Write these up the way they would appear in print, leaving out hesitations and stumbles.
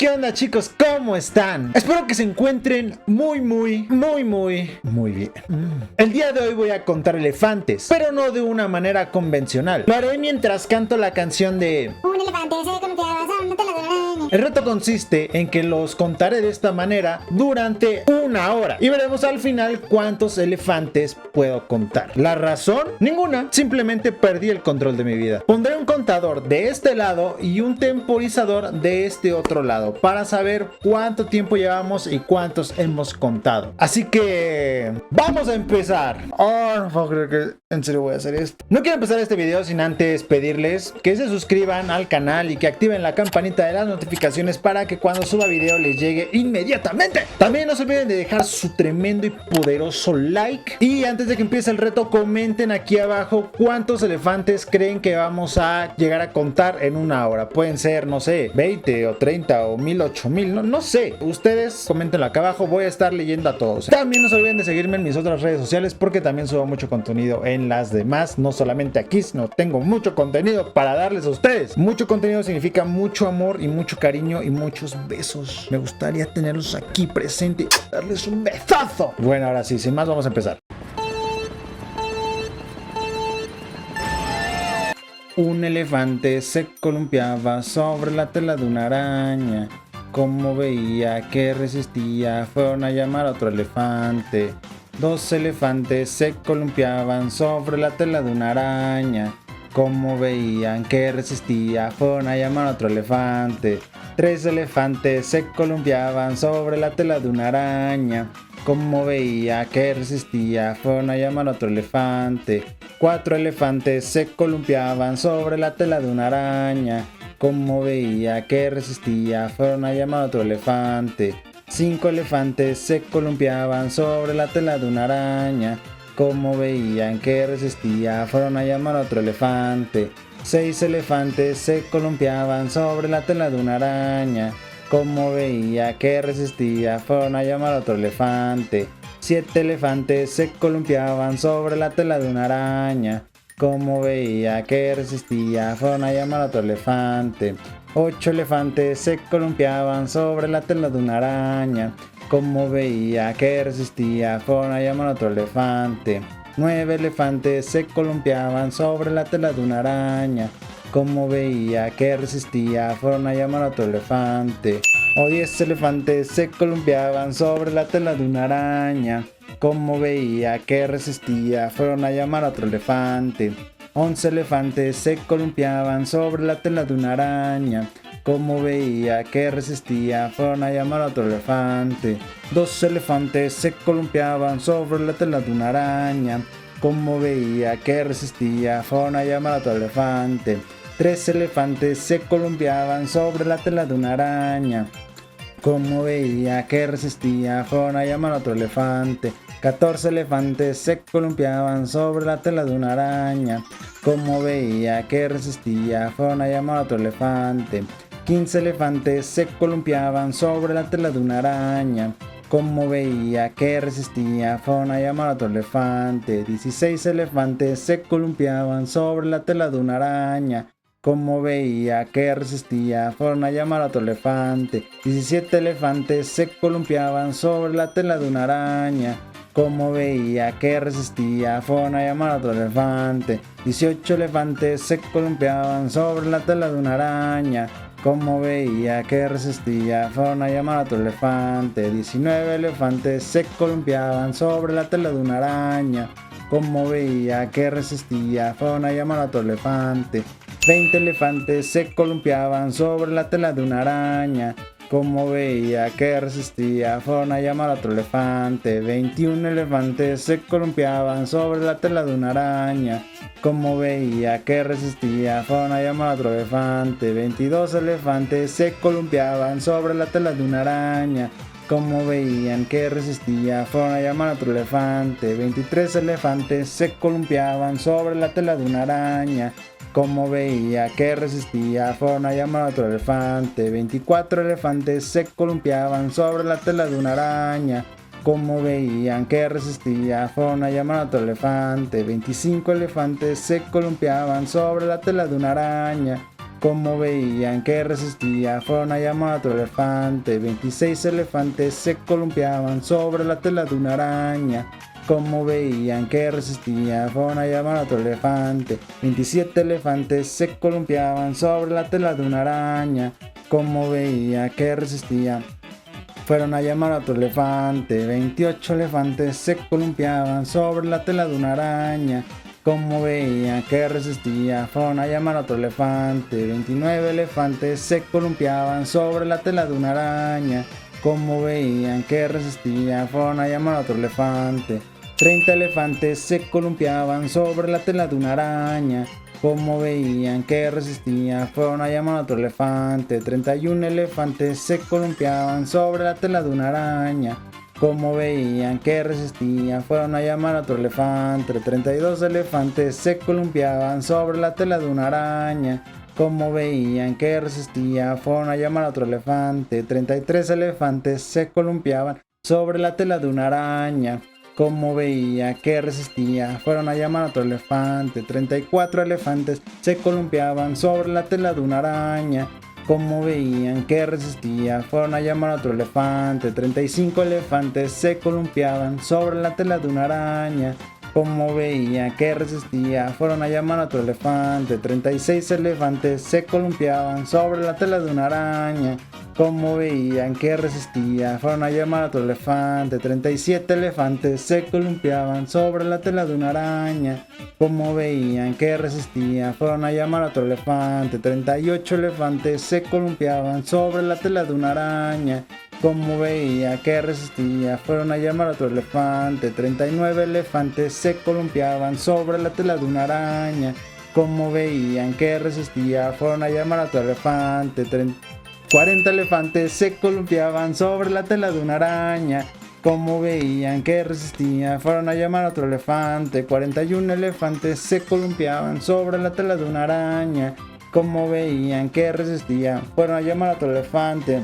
¿Qué onda, chicos? ¿Cómo están? Espero que se encuentren muy bien. El día de hoy voy a contar elefantes, pero no de una manera convencional. Lo haré mientras canto la canción de Un elefante se columpiaba sobre la araña. El reto consiste en que los contaré de esta manera durante una hora y veremos al final cuántos elefantes puedo contar. ¿La razón? Ninguna, simplemente perdí el control de mi vida. Pondré un contador de este lado y un temporizador de este otro lado para saber cuánto tiempo llevamos y cuántos hemos contado. Así que vamos a empezar. No puedo creer que en serio voy a hacer esto. No quiero empezar este video sin antes pedirles que se suscriban al canal y que activen la campanita de las notificaciones para que cuando suba video les llegue inmediatamente. También no se olviden de dejar su tremendo y poderoso like. Y antes de que empiece el reto, comenten aquí abajo cuántos elefantes creen que vamos a llegar a contar en una hora. Pueden ser, no sé, 20 o 30 o 1000, 8000, no sé. Ustedes coméntenlo acá abajo, voy a estar leyendo a todos. También no se olviden de seguirme en mis otras redes sociales porque también subo mucho contenido en las demás, no solamente aquí, sino tengo mucho contenido para darles a ustedes. Mucho contenido significa mucho amor y mucho cariño y muchos besos. Me gustaría tenerlos aquí presente, darles un besazo. Bueno, ahora sí, sin más, vamos a empezar. Un elefante se columpiaba sobre la tela de una araña. Como veía que resistía, fueron a llamar a otro elefante. Dos elefantes se columpiaban sobre la tela de una araña. Como veían que resistía, fueron a llamar a otro elefante. Tres elefantes se columpiaban sobre la tela de una araña. Como veía que resistía, fueron a llamar a otro elefante. Cuatro elefantes se columpiaban sobre la tela de una araña. Como veía que resistía, fueron a llamar a otro elefante. Cinco elefantes se columpiaban sobre la tela de una araña. Como veían que resistía, fueron a llamar a otro elefante. Seis elefantes se columpiaban sobre la tela de una araña. Como veía que resistía, fueron a llamar a otro elefante. Siete elefantes se columpiaban sobre la tela de una araña. Como veía que resistía, fueron a llamar a otro elefante. Ocho elefantes se columpiaban sobre la tela de una araña. Como veía que resistía, fueron a llamar a otro elefante. Nueve elefantes se columpiaban sobre la tela de una araña. Como veía que resistía, fueron a llamar a otro elefante. O 10 elefantes se columpiaban sobre la tela de una araña. Como veía que resistía, fueron a llamar a otro elefante. 11 elefantes se columpiaban sobre la tela de una araña. Como veía que resistía, fueron a llamar a otro elefante. 12 elefantes se columpiaban sobre la tela de una araña. Como veía que resistía, fueron a llamar a otro elefante. 13 elefantes se columpiaban sobre la tela de una araña. Como veía que resistía, fueron a llamar a otro elefante. 14 elefantes se columpiaban sobre la tela de una araña. Como veía que resistía, fueron a llamar a otro elefante. 15 elefantes se columpiaban sobre la tela de una araña. Como veía que resistía, fueron a llamar a otro elefante. 16 elefantes se columpiaban sobre la tela de una araña. Como veía que resistía, fueron a llamar a otro elefante. 17 elefantes se columpiaban sobre la tela de una araña. Como veía que resistía, fueron a llamar a otro elefante. 18 elefantes se columpiaban sobre la tela de una araña. Como veía que resistía, fueron a llamar a otro elefante. 19 elefantes se columpiaban sobre la tela de una araña. Como veía que resistía, fueron a llamar a otro elefante. 20 elefantes se columpiaban sobre la tela de una araña. Como veía que resistía, fueron a llamar a otro elefante. 21 elefantes se columpiaban sobre la tela de una araña. Como veía que resistía, fueron a llamar a otro elefante. 22 elefantes se columpiaban sobre la tela de una araña. Como veían que resistía, fueron a llamar a otro elefante. 23 elefantes se columpiaban sobre la tela de una araña. Como veía que resistía, fueron a llamar a otro elefante. 24 elefantes se columpiaban sobre la tela de una araña. Como veían que resistía, fueron a llamar a otro elefante. 25 elefantes se columpiaban sobre la tela de una araña. Como veían que resistía, fueron a llamar a otro elefante. 26 elefantes se columpiaban sobre la tela de una araña. Como veían que resistía, fueron a llamar a otro elefante. 27 elefantes se columpiaban sobre la tela de una araña. Como veía que resistía, fueron a llamar a otro elefante. 28 elefantes se columpiaban sobre la tela de una araña. Como veían que resistía, fueron a llamar a otro elefante. 29 elefantes se columpiaban sobre la tela de una araña. Como veían que resistía, fueron a llamar a otro elefante. 30 elefantes se columpiaban sobre la tela de una araña. Como veían que resistía, fueron a llamar a otro elefante. 31 elefantes se columpiaban sobre la tela de una araña. Como veían que resistía, fueron a llamar a otro elefante. 32 elefantes se columpiaban sobre la tela de una araña. Como veían que resistía, fueron a llamar a otro elefante. 33 elefantes se columpiaban sobre la tela de una araña. Como veía que resistía, fueron a llamar a otro elefante. 34 elefantes se columpiaban sobre la tela de una araña. Como veían que resistía, fueron a llamar a otro elefante. 35 elefantes se columpiaban sobre la tela de una araña. Como veían que resistía, fueron a llamar a otro elefante. 36 elefantes se columpiaban sobre la tela de una araña. Como veían que resistía, fueron a llamar a otro elefante. 37 elefantes se columpiaban sobre la tela de una araña. Como veían que resistía, fueron a llamar a otro elefante. 38 elefantes se columpiaban sobre la tela de una araña. Como veía que resistía, fueron a llamar a otro elefante. 39 elefantes se columpiaban sobre la tela de una araña. Como veían que resistía, fueron a llamar a otro elefante. 40 elefantes se columpiaban sobre la tela de una araña. Como veían que resistía, fueron a llamar a otro elefante. 41 elefantes se columpiaban sobre la tela de una araña. Como veían que resistía, fueron a llamar a otro elefante.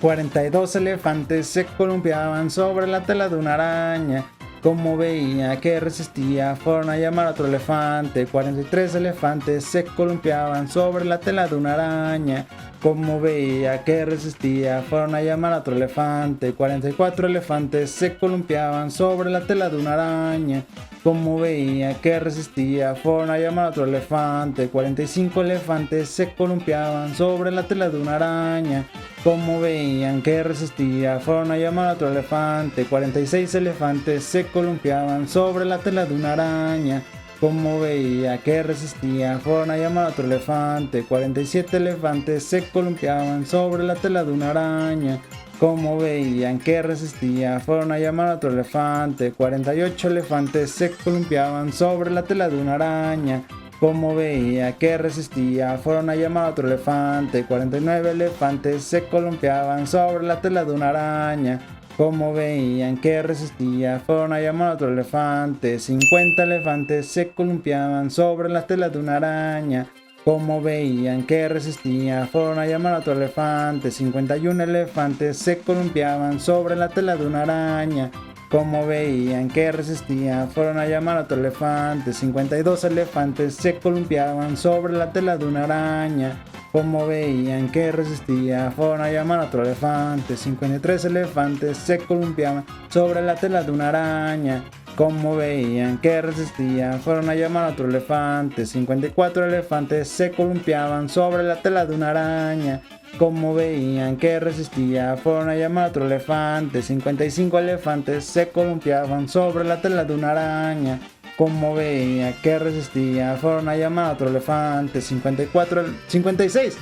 42 elefantes se columpiaban sobre la tela de una araña. Como veía que resistía, fueron a llamar a otro elefante. 43 elefantes se columpiaban sobre la tela de una araña. Como veía que resistía, fueron a llamar a otro elefante. 44 elefantes se columpiaban sobre la tela de una araña. Como veía que resistía, fueron a llamar a otro elefante. 45 elefantes se columpiaban sobre la tela de una araña. Como veían que resistía, fueron a llamar a otro elefante. 46 elefantes se columpiaban sobre la tela de una araña. Como veía que resistía, fueron a llamar a otro elefante. 47 elefantes se columpiaban sobre la tela de una araña. Como veían que resistía, fueron a llamar a otro elefante. 48 elefantes se columpiaban sobre la tela de una araña. Como veía que resistía, fueron a llamar a otro elefante. 49 elefantes se columpiaban sobre la tela de una araña. Como veían que resistía, fueron a llamar a otro elefante. 50 elefantes se columpiaban sobre la tela de una araña. Como veían que resistía, fueron a llamar a otro elefante. 51 elefantes se columpiaban sobre la tela de una araña. Como veían que resistía, fueron a llamar a otro elefante. 52 elefantes se columpiaban sobre la tela de una araña. Como veían que resistía, fueron a llamar a otro elefante. 53 elefantes se columpiaban sobre la tela de una araña. Como veían que resistía, fueron a llamar a otro elefante. 54 elefantes se columpiaban sobre la tela de una araña. Como veían que resistía, fueron a llamar a otro elefante. 55 elefantes se columpiaban sobre la tela de una araña. Como veía que resistía, fueron a llamar a otro elefante. 56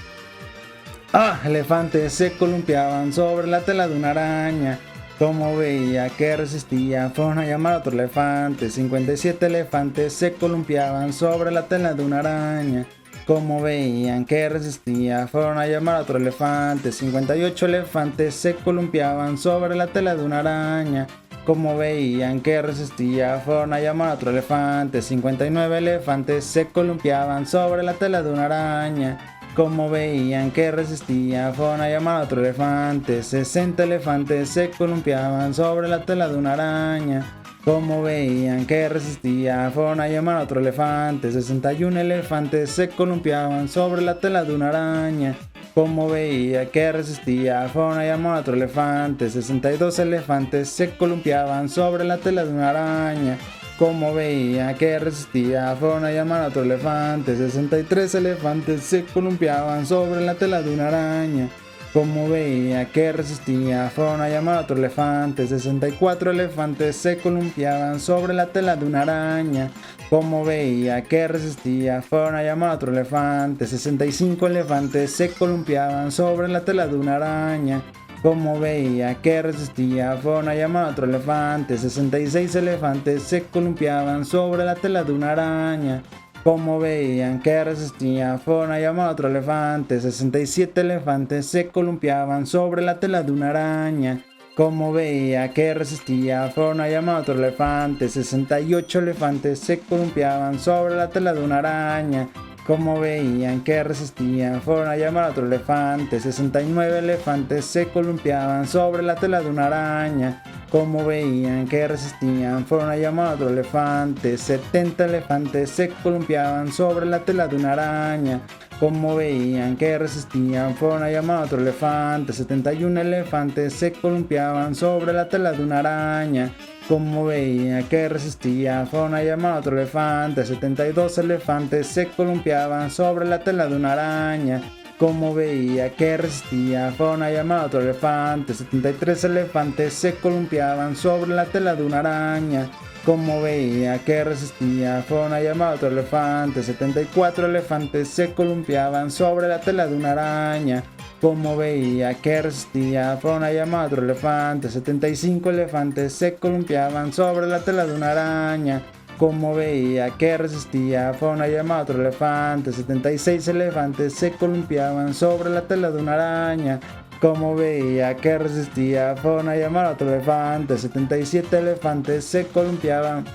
elefantes se columpiaban sobre la tela de una araña. Como veía que resistía, fueron a llamar a otro elefante. 57 elefantes se columpiaban sobre la tela de una araña. Como veían que resistía, fueron a llamar a otro elefante. 58 elefantes se columpiaban sobre la tela de una araña. Como veían que resistía, fueron a llamar a otro elefante. 59 elefantes se columpiaban sobre la tela de una araña. Como veían que resistía, fueron a llamar a otro elefante. 60 elefantes se columpiaban sobre la tela de una araña. Como veían que resistía, fueron a llamar a otro elefante. 61 elefantes se columpiaban sobre la tela de una araña. Como veía que resistía, fueron a llamar a otro elefante. 62 elefantes se columpiaban sobre la tela de una araña. Como veía que resistía, fueron a llamar a otro elefante. 63 elefantes se columpiaban sobre la tela de una araña. Como veía que resistía, fueron a llamar a otro elefante. 64 elefantes se columpiaban sobre la tela de una araña. Como veía que resistía, fueron a llamar a otro elefante. 65 elefantes se columpiaban sobre la tela de una araña. Como veía que resistía, fueron a llamar a otro elefante. 66 elefantes se columpiaban sobre la tela de una araña. Como veían que resistía, fueron a llamar a otro elefante. 67 elefantes se columpiaban sobre la tela de una araña. Como veía que resistía, fueron a llamar a otro elefante. 68 elefantes se columpiaban sobre la tela de una araña. Como veían que resistía, fueron a llamar a otro elefante. 69 elefantes se columpiaban sobre la tela de una araña. Como veían que resistían, fueron a llamar a otro elefante. 70 elefantes se columpiaban sobre la tela de una araña. Como veían que resistían, fueron a llamar a otro elefante. 71 elefantes se columpiaban sobre la tela de una araña. Como veía que resistía, fueron a llamar a otro elefante. 72 elefantes se columpiaban sobre la tela de una araña. Como veía que resistía, fueron a llamar a otro elefante. 73 elefantes se columpiaban sobre la tela de una araña. Como veía que resistía, fueron a llamar a otro elefante. 74 elefantes se columpiaban sobre la tela de una araña. Como veía que resistía, fueron a llamar a otro elefante. 75 elefantes se columpiaban sobre la tela de una araña. Como veía que resistía, fueron a llamar a otro elefante. 76 elefantes se columpiaban sobre la tela de una araña. Como veía que resistía, fueron a llamar a otro elefante. 77 elefantes se columpiaban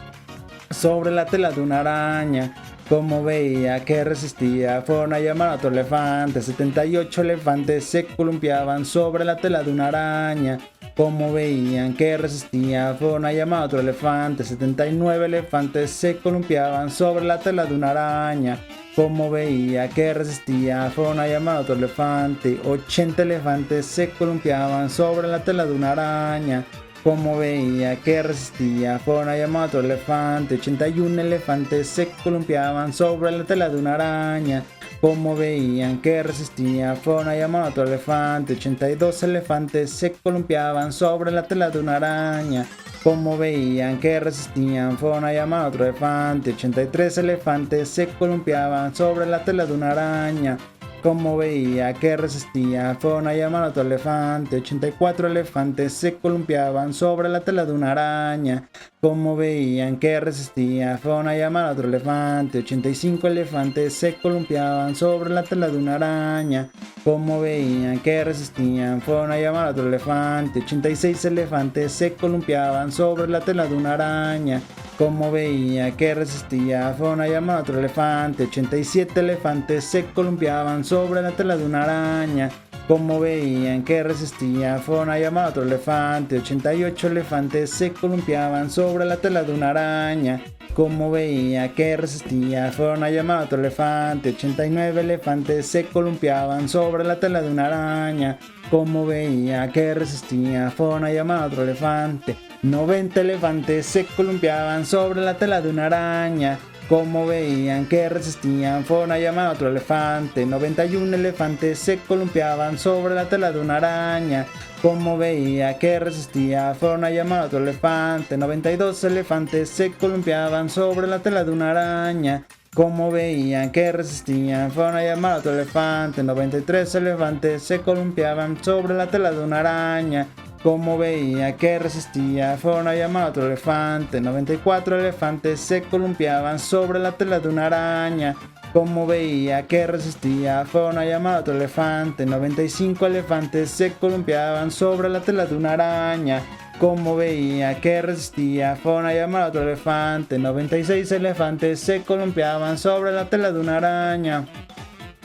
sobre la tela de una araña. Como veía que resistía, fueron a llamar a otro elefante. 78 elefantes se columpiaban sobre la tela de una araña. Como veían que resistía, fueron a llamar a otro elefante. 79 elefantes se columpiaban sobre la tela de una araña. Como veía que resistía, fueron a llamar a otro elefante. 80 elefantes se columpiaban sobre la tela de una araña. Como veía que resistía, fueron a llamar a otro elefante. 81 elefantes se columpiaban sobre la tela de una araña. Como veían que resistía, fueron a llamar a otro elefante. 82 elefantes se columpiaban sobre la tela de una araña. Como veían que resistían, fueron a llamar a otro elefante. 83 elefantes se columpiaban sobre la tela de una araña. Como veía que resistía, fueron a llamar a otro elefante. 84 elefantes se columpiaban sobre la tela de una araña. Como veían que resistía, fueron a llamar a otro elefante. 85 elefantes se columpiaban sobre la tela de una araña. Como veían que resistían, fueron a llamar a otro elefante. 86 elefantes se columpiaban sobre la tela de una araña. Como veía que resistía, fueron a llamar a otro elefante. 87 elefantes se columpiaban sobre la tela de una araña. Como veían que resistía, fueron a llamar a otro elefante. 88 elefantes se columpiaban sobre la tela de una araña. Como veía que resistía, fueron a llamar a otro elefante. 89 elefantes se columpiaban sobre la tela de una araña. Como veía que resistía, fueron a llamar a otro elefante. 90 elefantes se columpiaban sobre la tela de una araña. Como veían que resistían, fueron a llamar a otro elefante. 91 elefantes se columpiaban sobre la tela de una araña. Como veía que resistía, fueron a llamar a otro elefante. 92 elefantes se columpiaban sobre la tela de una araña. Como veían que resistían, fueron a llamar a otro elefante. 93 elefantes se columpiaban sobre la tela de una araña. Como veía que resistía, fueron a llamar a otro elefante. 94 elefantes se columpiaban sobre la tela de una araña. Como veía que resistía, fueron a llamar a otro elefante. 95 elefantes se columpiaban sobre la tela de una araña. Como veía que resistía, fueron a llamar a otro elefante. 96 elefantes se columpiaban sobre la tela de una araña.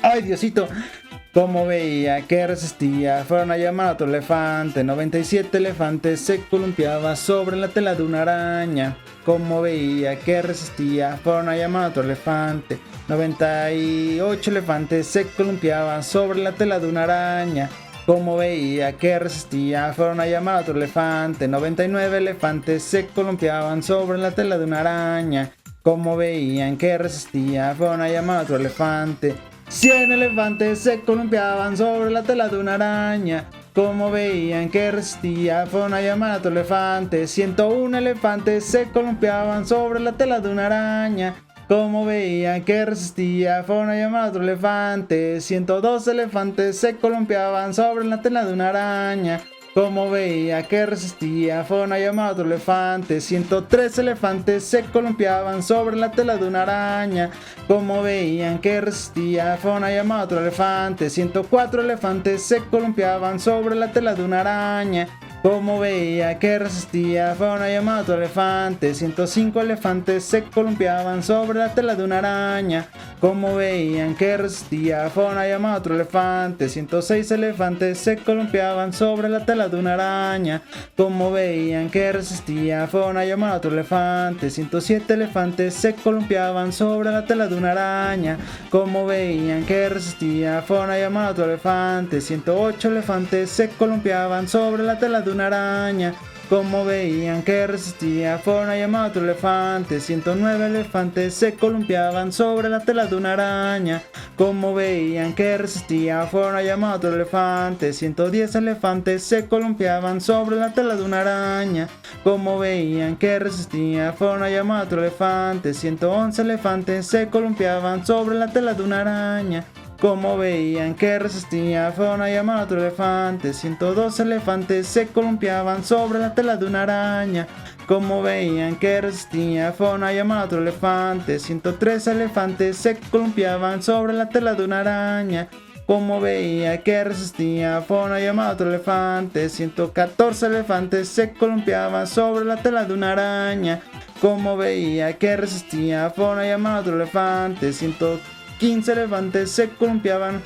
¡Ay, Diosito! Como veía que resistía, fueron a llamar a otro elefante. 97 elefantes se columpiaban sobre la tela de una araña. Como veía que resistía, fueron a llamar a otro elefante. 98 elefantes se columpiaban sobre la tela de una araña. Como veía que resistía, fueron a llamar a otro elefante. 99 elefantes se columpiaban sobre la tela de una araña. Como veían que resistía, fueron a llamar a otro elefante. 100 elefantes se columpiaban sobre la tela de una araña. Como veían que resistía, fueron a llamar a otro elefante. 101 elefantes se columpiaban sobre la tela de una araña. Como veían que resistía, fueron a llamar a otro elefante. 102 elefantes se columpiaban sobre la tela de una araña. Como veía que resistía, fueron a llamar a otro elefante. 103 elefantes se columpiaban sobre la tela de una araña. Como veían que resistía, fueron a llamar a otro elefante. 104 elefantes se columpiaban sobre la tela de una araña. Como veía que resistía, fueron a llamar a otro elefante. 105 elefantes se columpiaban sobre la tela de una araña. Como veían que resistía, fueron a llamar a otro elefante. 106 elefantes se columpiaban sobre la tela de una araña. Como veían que resistía, fueron a llamar a otro elefante. 107 elefantes se columpiaban sobre la tela de una araña. Como veían que resistía, fueron a llamar a otro elefante. 108 elefantes se columpiaban sobre la tela de una araña. Como veían que resistía, fueron a llamar a otro elefante. 109 elefantes se columpiaban sobre la tela de una araña. Como veían que resistía, fueron a llamar a otro elefante. 110 elefantes se columpiaban sobre la tela de una araña. Como veían que resistía, fueron a llamar a otro elefante. 111 elefantes se columpiaban sobre la tela de una araña. Como veían que resistía, fueron a llamar a otro elefante. 102 elefantes se columpiaban sobre la tela de una araña. Como veían que resistía, fueron a llamar a otro elefante. 103 elefantes se columpiaban sobre la tela de una araña. Como veía que resistía, fueron a llamar a otro elefante. 114 elefantes se columpiaban sobre la tela de una araña. Como veía que resistía, fueron a llamar a otro elefante. 115 elefantes se columpiaban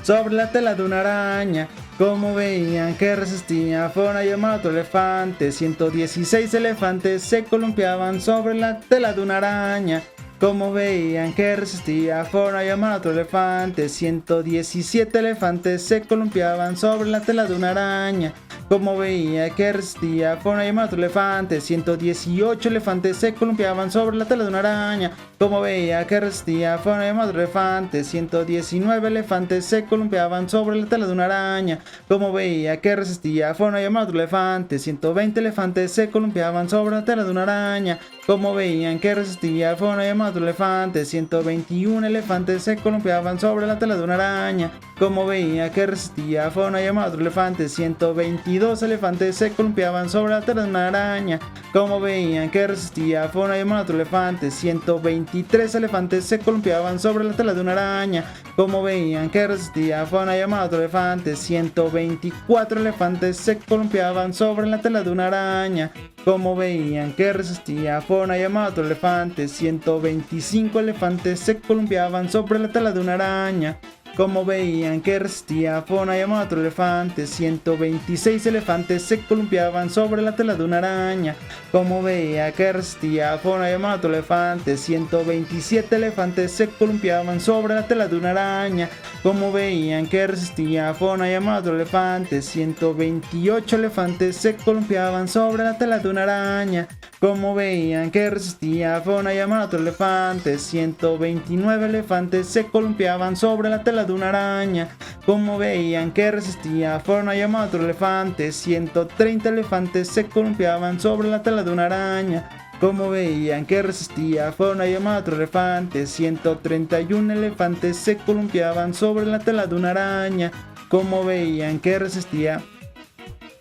sobre la tela de una araña. Como veían que resistía, fueron a llamar a otro elefante. 116 elefantes se columpiaban sobre la tela de una araña. Como veían que resistía, fueron a llamar a otro elefante. 117 elefantes se columpiaban sobre la tela de una araña. Como veía que resistía, fueron a llamar a otro elefante. 118 elefantes se columpiaban sobre la tela de una araña. Como veía que resistía, fueron a llamar a otro elefante. 119 elefantes se columpiaban sobre la tela de una araña. Como veía que resistía, fueron a llamar a otro elefante. 120 elefantes se columpiaban sobre la tela de una araña. Como veían que resistía, fueron a llamar a otro elefante. 121 elefantes se columpiaban sobre la tela de una araña. Como veía que resistía, fueron a llamar a otro elefante. 122 elefantes se columpiaban sobre la tela de una araña. Como veían que resistía, fueron a llamar a otro elefante. 123 elefantes se columpiaban sobre la tela de una araña. Como veían que resistía, fueron a llamar a otro elefante. 124 elefantes se columpiaban sobre la tela de una araña. Como veían que resistía, fueron a llamar a otro elefante. 125 elefantes se columpiaban sobre la tela de una araña. Como veían que resistía, fueron a llamar a otro elefante. 126 elefantes se columpiaban sobre la tela de una araña. Como veía que resistía, fueron a llamar a otro elefante. 127 elefantes se columpiaban sobre la tela de una araña. Como veían que resistía, fueron a llamar a otro elefante. 128 elefantes se columpiaban sobre la tela de una araña. Como veían que resistía, fueron a llamar a otro elefante. 129 elefantes se columpiaban sobre la tela de una araña. Como veían que resistía, fueron a llamar a otro elefante. 130 elefantes se columpiaban sobre la tela de una araña. Como veían que resistía, fueron a llamar a otro elefante. 131 elefantes se columpiaban sobre la tela de una araña. Como veían que resistía,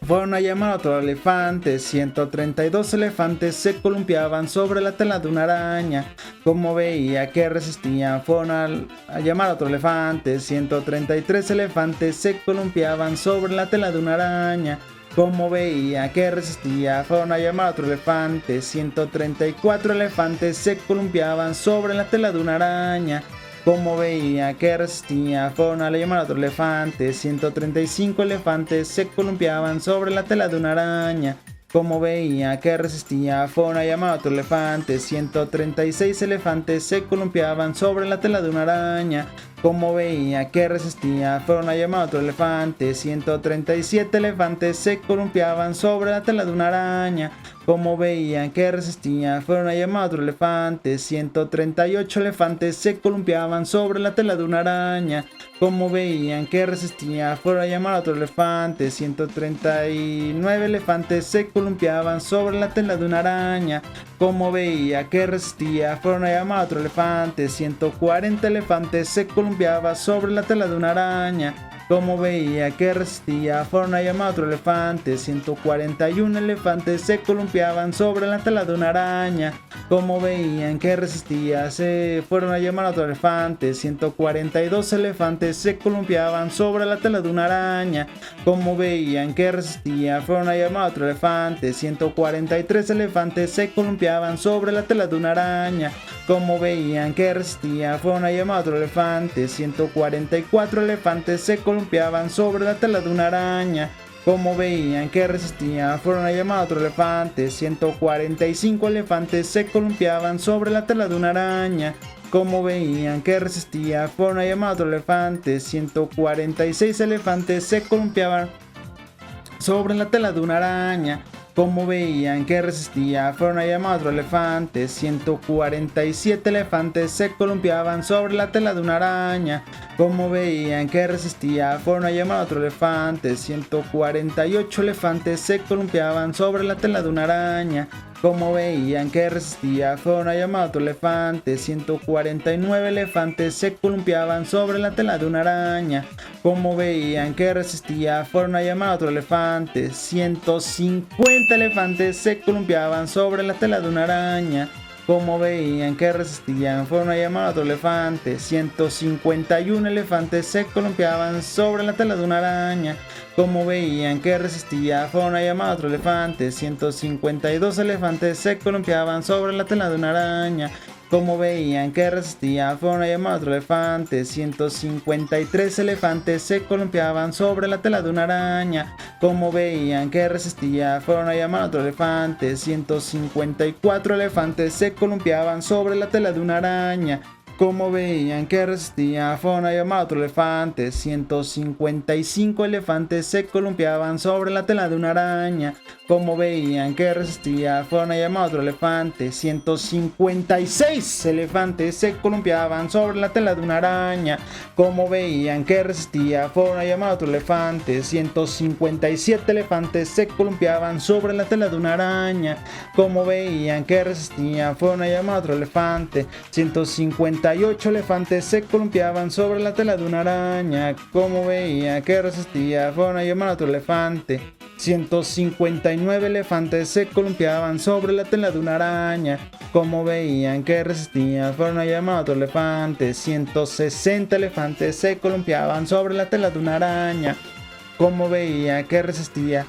fueron a llamar a otro elefante. 132 elefantes se columpiaban sobre la tela de una araña. Como veía que resistía, fueron a llamar a otro elefante. 133 elefantes se columpiaban sobre la tela de una araña. Como veía que resistía, fueron a llamar a otro elefante. 134 elefantes se columpiaban sobre la tela de una araña. Como veía que resistía, fueron a llamar a otro elefante. 135 elefantes se columpiaban sobre la tela de una araña. Como veía que resistía, fueron a llamar a otro elefante. 136 elefantes se columpiaban sobre la tela de una araña. Como veía que resistía, fueron a llamar a otro elefante. 137 elefantes se columpiaban sobre la tela de una araña. Como veían que resistía, fueron a llamar a otro elefante. 138 elefantes se columpiaban sobre la tela de una araña. Como veían que resistía, fueron a llamar a otro elefante. 139 elefantes se columpiaban sobre la tela de una araña. Como veía que resistía, fueron a llamar a otro elefante. 140 elefantes se columpiaban sobre la tela de una araña. Como veía que resistía, fueron a llamar a otro elefante. 141 elefantes se columpiaban sobre la tela de una araña. Como veían que resistía, se fueron a llamar a otro elefante. 142 elefantes se columpiaban sobre la tela de una araña. Como veían que resistía, fueron a llamar a otro elefante. 143 elefantes se columpiaban sobre la tela de una araña. Como veían que resistía, fueron a llamar a otro elefante. 144 elefantes se columpiaban sobre la tela de una araña. Como veían que resistía, fueron a llamar a otro elefante. 145 elefantes se columpiaban sobre la tela de una araña. Como veían que resistía, fueron a llamar a otro elefante. 146 elefantes se columpiaban sobre la tela de una araña. Como veían que resistía, fueron a llamar a otro elefante. 147 elefantes se columpiaban sobre la tela de una araña. Como veían que resistía, fueron a llamar a otro elefante. 148 elefantes se columpiaban sobre la tela de una araña. Como veían que resistía, fueron a llamar a otro elefante. 149 elefantes se columpiaban sobre la tela de una araña. Como veían que resistía, fueron a llamar a otro elefante. 150 elefantes se columpiaban sobre la tela de una araña. Como veían que resistían, fueron a llamar a otro elefante. 151 elefantes se columpiaban sobre la tela de una araña. Como veían que resistía, fueron a llamar a otro elefante. 152 elefantes se columpiaban sobre la tela de una araña. Como veían que resistía, fueron a llamar a otro elefante. 153 elefantes se columpiaban sobre la tela de una araña. Como veían que resistía, fueron a llamar a otro elefante. 154 elefantes se columpiaban sobre la tela de una araña. Como veían que resistía, fueron a llamar a otro elefante. 155 elefantes se columpiaban sobre la tela de una araña. Como veían que resistía, fueron a llamar a otro elefante. 156 elefantes se columpiaban sobre la tela de una araña. Como veían que resistía, fueron a llamar a otro elefante. 157 elefantes se columpiaban sobre la tela de una araña. Como veían que resistía, fueron a llamar a otro elefante. 158 elefantes se columpiaban sobre la tela de una araña. Como veía que resistía, fueron a llamar a otro elefante. 159 elefantes se columpiaban sobre la tela de una araña. Como veían que resistía, fueron a llamar a otro elefante. 160 elefantes se columpiaban sobre la tela de una araña. Como veía que resistía,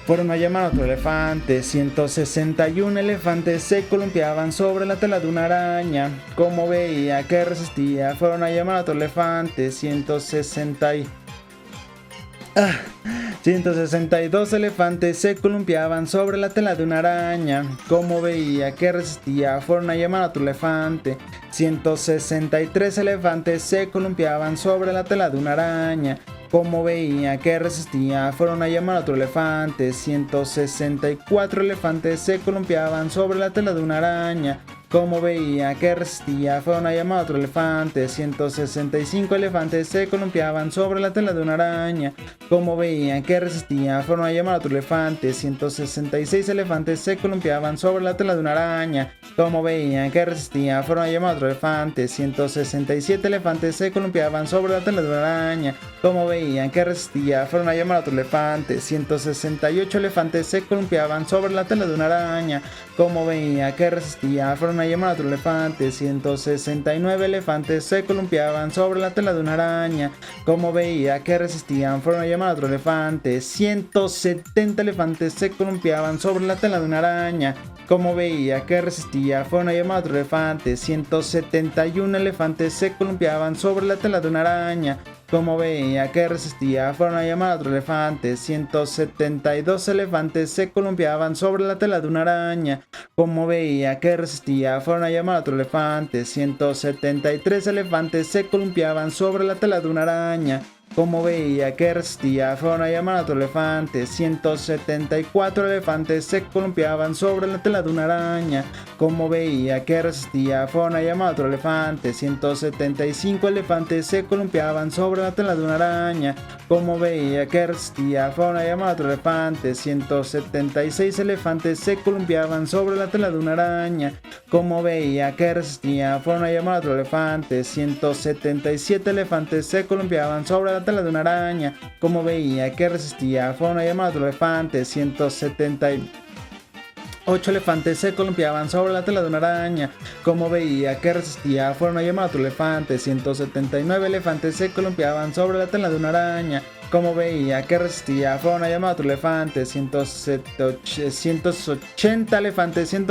fueron a llamar a otro elefante. 161 elefantes se columpiaban sobre la tela de una araña. Como veía que resistía, fueron a llamar a otro elefante. 162 elefantes se columpiaban sobre la tela de una araña. Como veía que resistía, fueron a llamar a otro elefante. 163 elefantes se columpiaban sobre la tela de una araña. Como veía que resistía, fueron a llamar a otro elefante. 164 elefantes se columpiaban sobre la tela de una araña. Como veía que resistía, fueron a llamar a otro elefante. 165 elefantes se columpiaban sobre la tela de una araña. Como veían que resistía, fueron a llamar a otro elefante. 166 elefantes se columpiaban sobre la tela de una araña. Como veían que resistía, fueron a llamar a otro elefante. 167 elefantes se columpiaban sobre la tela de una araña. Como veían que resistía, fueron a llamar a otro elefante. 168 elefantes se columpiaban sobre la tela de una araña. Como veía que resistía, fueron una llamada a otro elefante. 169 elefantes se columpiaban sobre la tela de una araña. Como veía que resistían, fueron a llamar a otro elefante. 170 elefantes se columpiaban sobre la tela de una araña. Como veía que resistía, fueron a llamar a otro elefante. 171 elefantes se columpiaban sobre la tela de una araña. Como veía que resistía, fueron a llamar a otro elefante. 172 elefantes se columpiaban sobre la tela de una araña. Como veía que resistía, fueron a llamar a otro elefante. 173 elefantes se columpiaban sobre la tela de una araña. Como veía que resistía, fueron a llamar a otro elefante. 174 elefantes se columpiaban sobre la tela de una araña. Como veía que resistía, fueron a llamar a otro elefante. 175 elefantes se columpiaban sobre la tela de una araña. Como veía que resistía, fueron a llamar a otro elefante. 176 elefantes se columpiaban sobre la tela de una araña. Como veía que resistía, fueron a llamar a otro elefante. 177 elefantes se columpiaban sobre la tela de una araña. Como veía que resistía, fueron a llamar a otro elefante. 178 elefantes se columpiaban sobre la tela de una araña. Como veía que resistía, fueron a llamar a otro elefante. 179 elefantes se columpiaban sobre la tela de una araña. Como veía que resistía, fueron a llamar a otro elefante. 180 elefantes se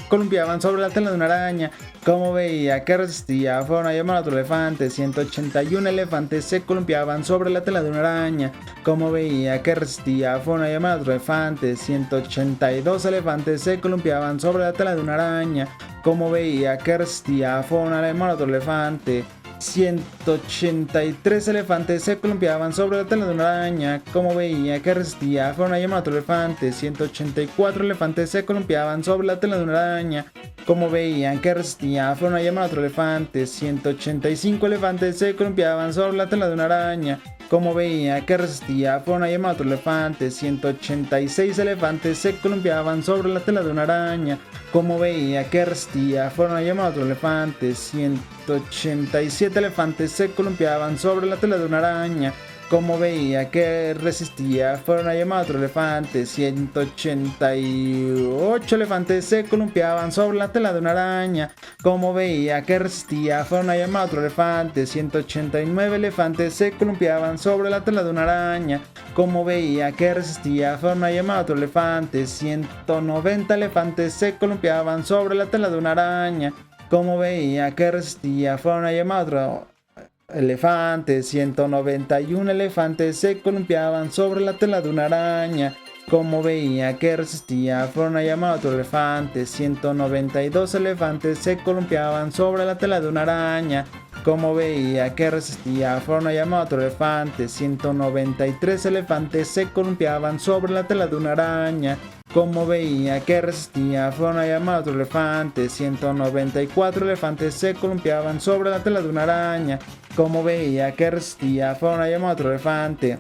columpiaban sobre la tela de una araña. Como veía que resistía, fueron a llamar a otro elefante. 181 elefantes se columpiaban sobre la tela de una araña. Como veía que resistía, fueron a llamar a otro elefante. 182 elefantes se columpiaban sobre la tela de una araña. Como veía que resistía, fueron a llamar a otro elefante. 183 elefantes se columpiaban sobre la tela de una araña. Como veía que resistía, fueron a llamar a otro elefante. 184 elefantes se columpiaban sobre la tela de una araña. Como veían que resistía, fueron a llamar a otro elefante. 185 elefantes se columpiaban sobre la tela de una araña. Como veía que resistía, fueron a llamar a otro elefante. 186 elefantes se columpiaban sobre la tela de una araña. Como veía que resistía, fueron a llamar a otro elefante. 187 elefantes se columpiaban sobre la tela de una araña. Como veía que resistía, fueron a llamar a otro elefante. 188 elefantes se columpiaban sobre la tela de una araña. Como veía que resistía, fueron a llamar a otro elefante. 189 elefantes se columpiaban sobre la tela de una araña. Como veía que resistía, fueron a llamar a otro elefante. 190 elefantes se columpiaban sobre la tela de una araña. Como veía que resistía, fueron a llamar a otro elefantes. 191 elefantes se columpiaban sobre la tela de una araña. Como veía que resistía, fueron a llamar a otro elefante. 192 elefantes se columpiaban sobre la tela de una araña. Como veía que resistía, fueron a llamar a otro elefante. 193 elefantes se columpiaban sobre la tela de una araña. Como veía que resistía, fueron a llamar a otro elefante. 194 elefantes se columpiaban sobre la tela de una araña. Como veía que resistía, fueron a llamar a otro elefante.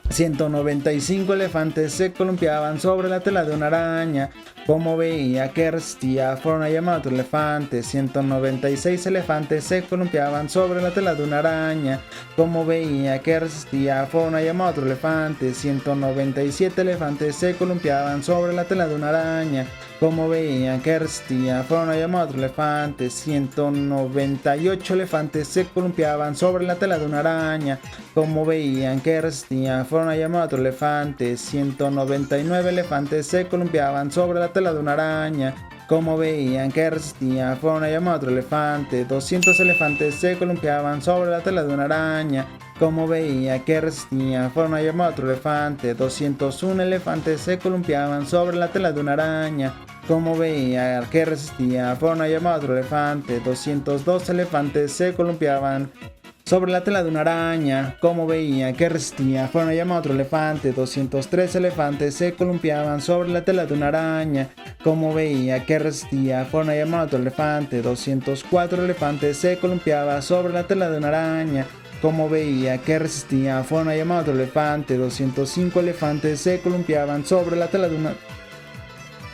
195 elefantes se columpiaban sobre la tela de una araña. Como veía que resistía, fueron a llamar a otro elefante. 196 elefantes se columpiaban sobre la tela de una araña. Como veía que resistía, fueron a llamar a otro elefante. 197 elefantes se columpiaban sobre la tela de una araña. Como veían que resistía, fueron a llamar a otro elefante. 198 elefantes se columpiaban sobre la tela de una araña. Como veían que resistía, fueron a llamar a otro elefante. 199 elefantes se columpiaban sobre la tela de una araña. Como veían que resistía, fueron a llamar a otro elefante. 200 elefantes se columpiaban sobre la tela de una araña. Como veía que resistía, fueron a llamar a otro elefante. 201 elefantes se columpiaban sobre la tela de una araña. Como veía que resistía, fueron a llamar a otro elefante. 202 elefantes se columpiaban sobre la tela de una araña. Como veía que resistía, fueron a llamar a otro elefante. 203 elefantes se columpiaban sobre la tela de una araña. Como veía que resistía, fueron a llamar a otro elefante. 204 elefantes se columpiaban sobre la tela de una araña. Como veía que resistía, fueron a llamar a otro elefante. 205 elefantes se columpiaban sobre la tela de una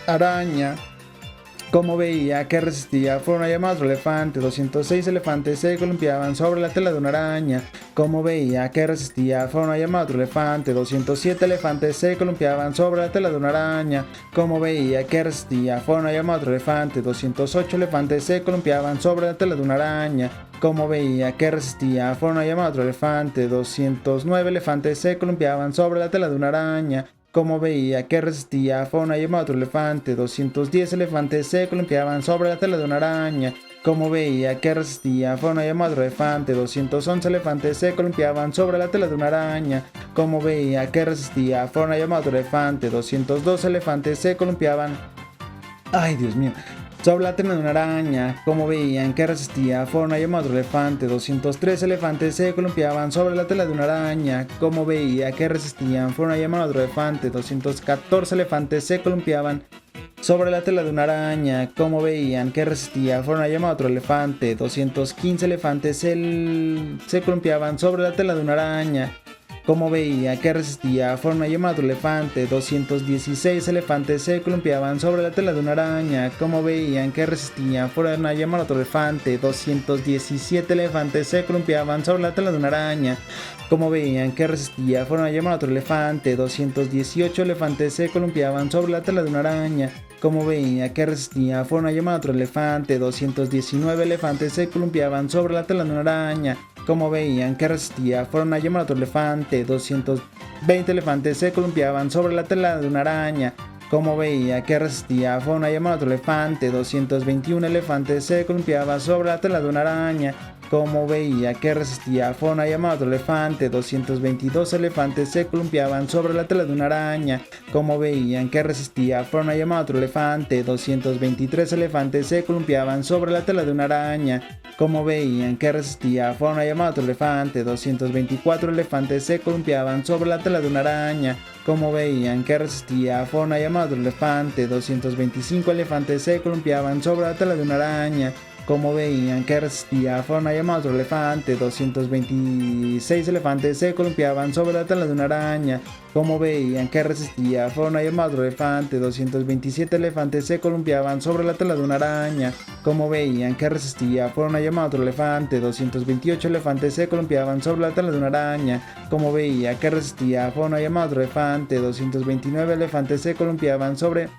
araña. Como veía que resistía, fueron a llamar a otro elefante. 206 elefantes se columpiaban sobre la tela de una araña. como veía que resistía, fue una llamada a otro elefante. 207 elefantes se columpiaban sobre la tela de una araña, como veía que resistía, fue una llamada a otro elefante. 208 elefantes se columpiaban sobre la tela de una araña, como veía que resistía, fue una llamada a otro elefante. 209 elefantes se columpiaban sobre la tela de una araña, como veía que resistía, fue una llamada a otro elefante. 210 elefantes se columpiaban sobre la tela de una araña, como veía que resistía, fue una llamada a otro elefante. 211 elefantes se columpiaban sobre la tela de una araña, como veía que resistía, fue una llamada a otro elefante. 202 elefantes se columpiaban, ay Dios mío, sobre la tela de una araña, como veían que resistía, fue una llamada a otro elefante. 203 elefantes se columpiaban sobre la tela de una araña, como veía que resistían, fue una llamada a otro elefante. 214 elefantes se columpiaban sobre la tela de una araña, como veían que resistía, fue una llamada a otro elefante. 215 elefantes se columpiaban sobre la tela de una araña, como veía que resistía, fue una llamada a otro elefante. 216 elefantes se columpiaban sobre la tela de una araña, como veían que resistía, fue una llamada a otro elefante. 217 elefantes se columpiaban sobre la tela de una araña, como veían que resistía, fue una llamada a otro elefante. 218 elefantes se columpiaban sobre la tela de una araña, como veía que resistía, fue una llamada a otro elefante. 219 elefantes se columpiaban sobre la tela de una araña, como veían que resistía, fue una llamada a otro elefante. 220 elefantes se columpiaban sobre la tela de una araña, como veía que resistía, fue una llamada a otro elefante. 221 elefantes se columpiaban sobre la tela de una araña, como veía que resistía, fue una llamada a otro elefante. 222 elefantes se columpiaban sobre la tela de una araña, como veían que resistía, fue una llamada a otro elefante. 223 elefantes se columpiaban sobre la tela de una araña, como veían que resistía, fue una llamada a otro elefante. 224 elefantes se columpiaban sobre la tela de una araña, como veían que resistía, fue una llamada a otro elefante. 225 elefantes se columpiaban sobre la tela de una araña, como veían que resistía, fue una llamada a otro elefante. 226 elefantes se columpiaban sobre la tela de una araña, como veían que resistía, fue una llamada a otro elefante. 227 elefantes se columpiaban sobre la tela de una araña, como veían que resistía, fue una llamada a otro elefante. 228 elefantes se columpiaban sobre la tela de una araña, como veía que resistía, fue una llamada a otro elefante. 229 elefantes se columpiaban sobre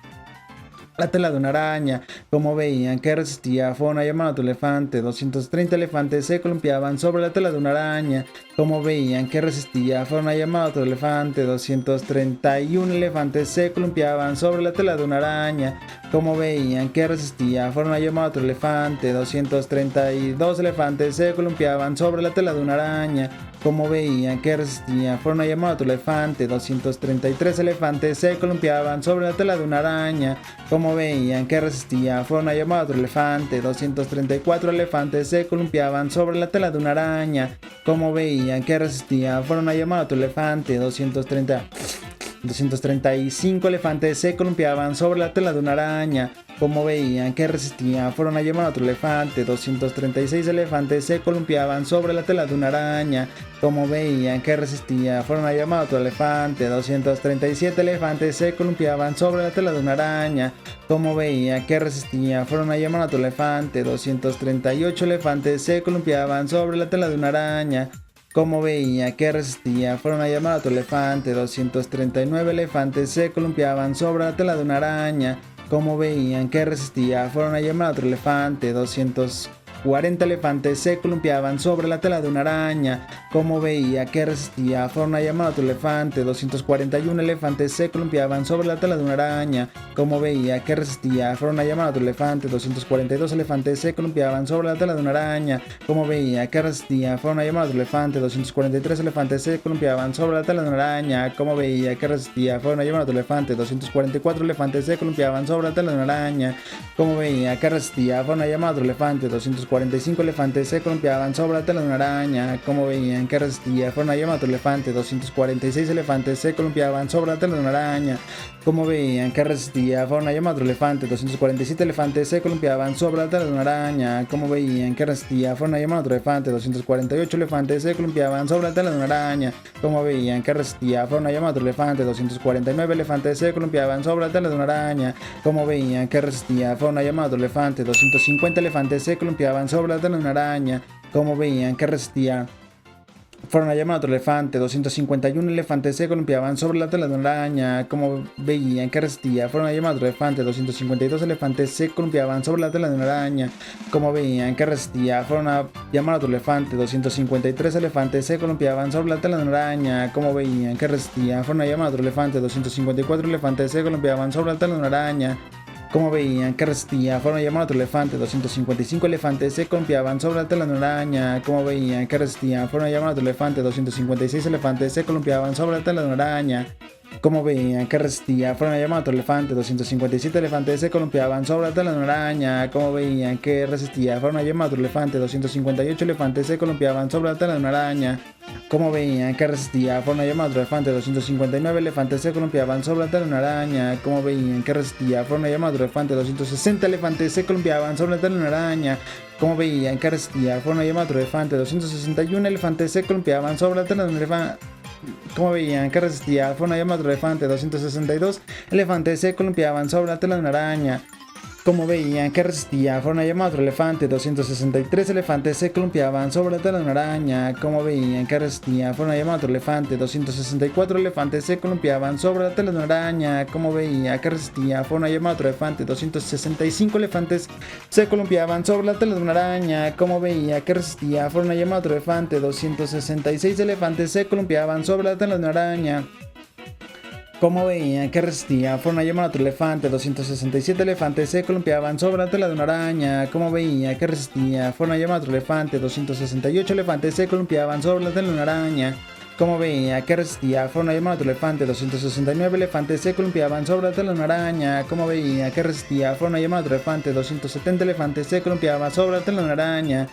la tela de una araña, como veían que resistía, fue una llamada a otro elefante. 230 elefantes se columpiaban sobre la tela de una araña, como veían que resistía, fue una llamada a otro elefante. 231 elefantes se columpiaban sobre la tela de una araña, como veían que resistía, fue una llamada a otro elefante. 232 elefantes se columpiaban sobre la tela de una araña, como veían que resistía, fue una llamada a otro elefante. 233 elefantes se columpiaban sobre la tela de una araña, como veían que resistía, fue una llamada a otro elefante. 234 elefantes se columpiaban sobre la tela de una araña, como veían que resistía, fue una llamada a otro elefante. 235 elefantes se columpiaban sobre la tela de una araña, como veían que resistía, fueron a llamar a otro elefante. 236 elefantes se columpiaban sobre la tela de una araña, como veían que resistía, fueron a llamar a otro elefante. 237 elefantes se columpiaban sobre la tela de una araña, como veían que resistía, fueron a llamar a otro elefante. 238 elefantes se columpiaban sobre la tela de una araña, como veía que resistía, fueron a llamar a otro elefante. 239 elefantes se columpiaban sobre la tela de una araña, como veían que resistía, fueron a llamar a otro elefante. 240 elefantes se columpiaban sobre la tela de una araña, como veía que resistía, fueron a llamar a otro elefante. 241 elefantes se columpiaban sobre la tela de una araña, como veía que resistía, fueron a llamar a otro elefante. 242 elefantes se columpiaban sobre la tela de una araña, como veía que resistía, fueron a llamar a otro elefante. 243 elefantes se columpiaban sobre la tela de una araña, como veía que resistía, fueron a llamar a otro elefante. 244 elefantes se columpiaban sobre la tela de una araña, como veía que resistía, fueron a llamar a otro elefante. 245 elefantes se columpiaban sobre la tela de una araña, como veían que resistía, fueron a llamar a otro elefante. 246 elefantes se columpiaban sobre la tela de una araña, como veían que resistía, fueron a llamar a otro elefante. 247 elefantes se columpiaban sobre la tela de una araña, como veían que resistía, fueron a llamar a otro elefante. 248 elefantes se columpiaban sobre la tela de una araña, como veían que resistía, fueron a llamar a otro elefante. 249 elefantes se columpiaban sobre la tela de una araña, como veían que resistía, fueron a llamar a otro elefante. 250 elefantes se columpiaban sobre la tela de una araña, como veían que resistía, Fueron a llamar a otro elefante. 251 elefantes se columpiaban sobre la tela de una araña. Como veían que resistía. Fueron a llamar a otro elefante. 252 elefantes se columpiaban sobre la tela de una araña. Como veían que resistía. Fueron a llamar a otro elefante. 253 elefantes se columpiaban sobre la tela de una araña. Como veían que resistía. Fueron a llamar a otro elefante. 254 elefantes se columpiaban sobre la tela de una araña. Como veían que resistía, fueron a llamar a otro elefante. 255 elefantes se columpiaban sobre la tela de una araña. Como veían que resistía, fueron a llamar a otro elefante. 256 elefantes se columpiaban sobre la tela de una araña. Como veían que resistía, fueron a llamar a otro elefante. 257 elefantes se columpiaban sobre la tela de una araña. Como veían que resistía, fueron a llamar a otro elefante. 258 elefantes se columpiaban sobre la tela de una araña. Como veían que resistía, fueron a llamar a otro elefante. 259 elefantes se columpiaban sobre la tela de una araña. Como veían que resistía, fueron a llamar a otro elefante. 260 elefantes se columpiaban sobre la tela de una araña. Como veían que resistía, fueron a llamar a otro elefante. 261 elefantes se columpiaban sobre la tela de un elefante. Como veían que resistía, fueron a llamar a otro elefante. 262 elefantes se columpiaban sobre la tela de una araña. Como veían que resistía, fueron a llamar a otro elefante. 263 elefantes se columpiaban sobre la tela de una araña. Como veían que resistía, fueron a llamar a otro elefante. 264 elefantes se columpiaban sobre la tela de una araña. Como veía que resistía, fueron a llamar a otro elefante. 265 elefantes se columpiaban sobre la tela de una araña. Como veía que resistía, fueron a llamar a otro elefante. 266 elefantes se columpiaban sobre la tela de una araña. Como veían que resistía, fueron a llamar a otro elefante. 267 elefantes se columpiaban sobre la tela de una araña. Como veía que resistía, fueron a llamar a otro elefante. 268 elefantes se columpiaban sobre la tela de una araña. Como veía que resistía, fueron a llamar a otro elefante. 269 elefantes se columpiaban sobre la tela de una araña. Como veía que resistía, fueron a llamar a otro elefante. 270 elefantes se columpiaban sobre la tela de una araña.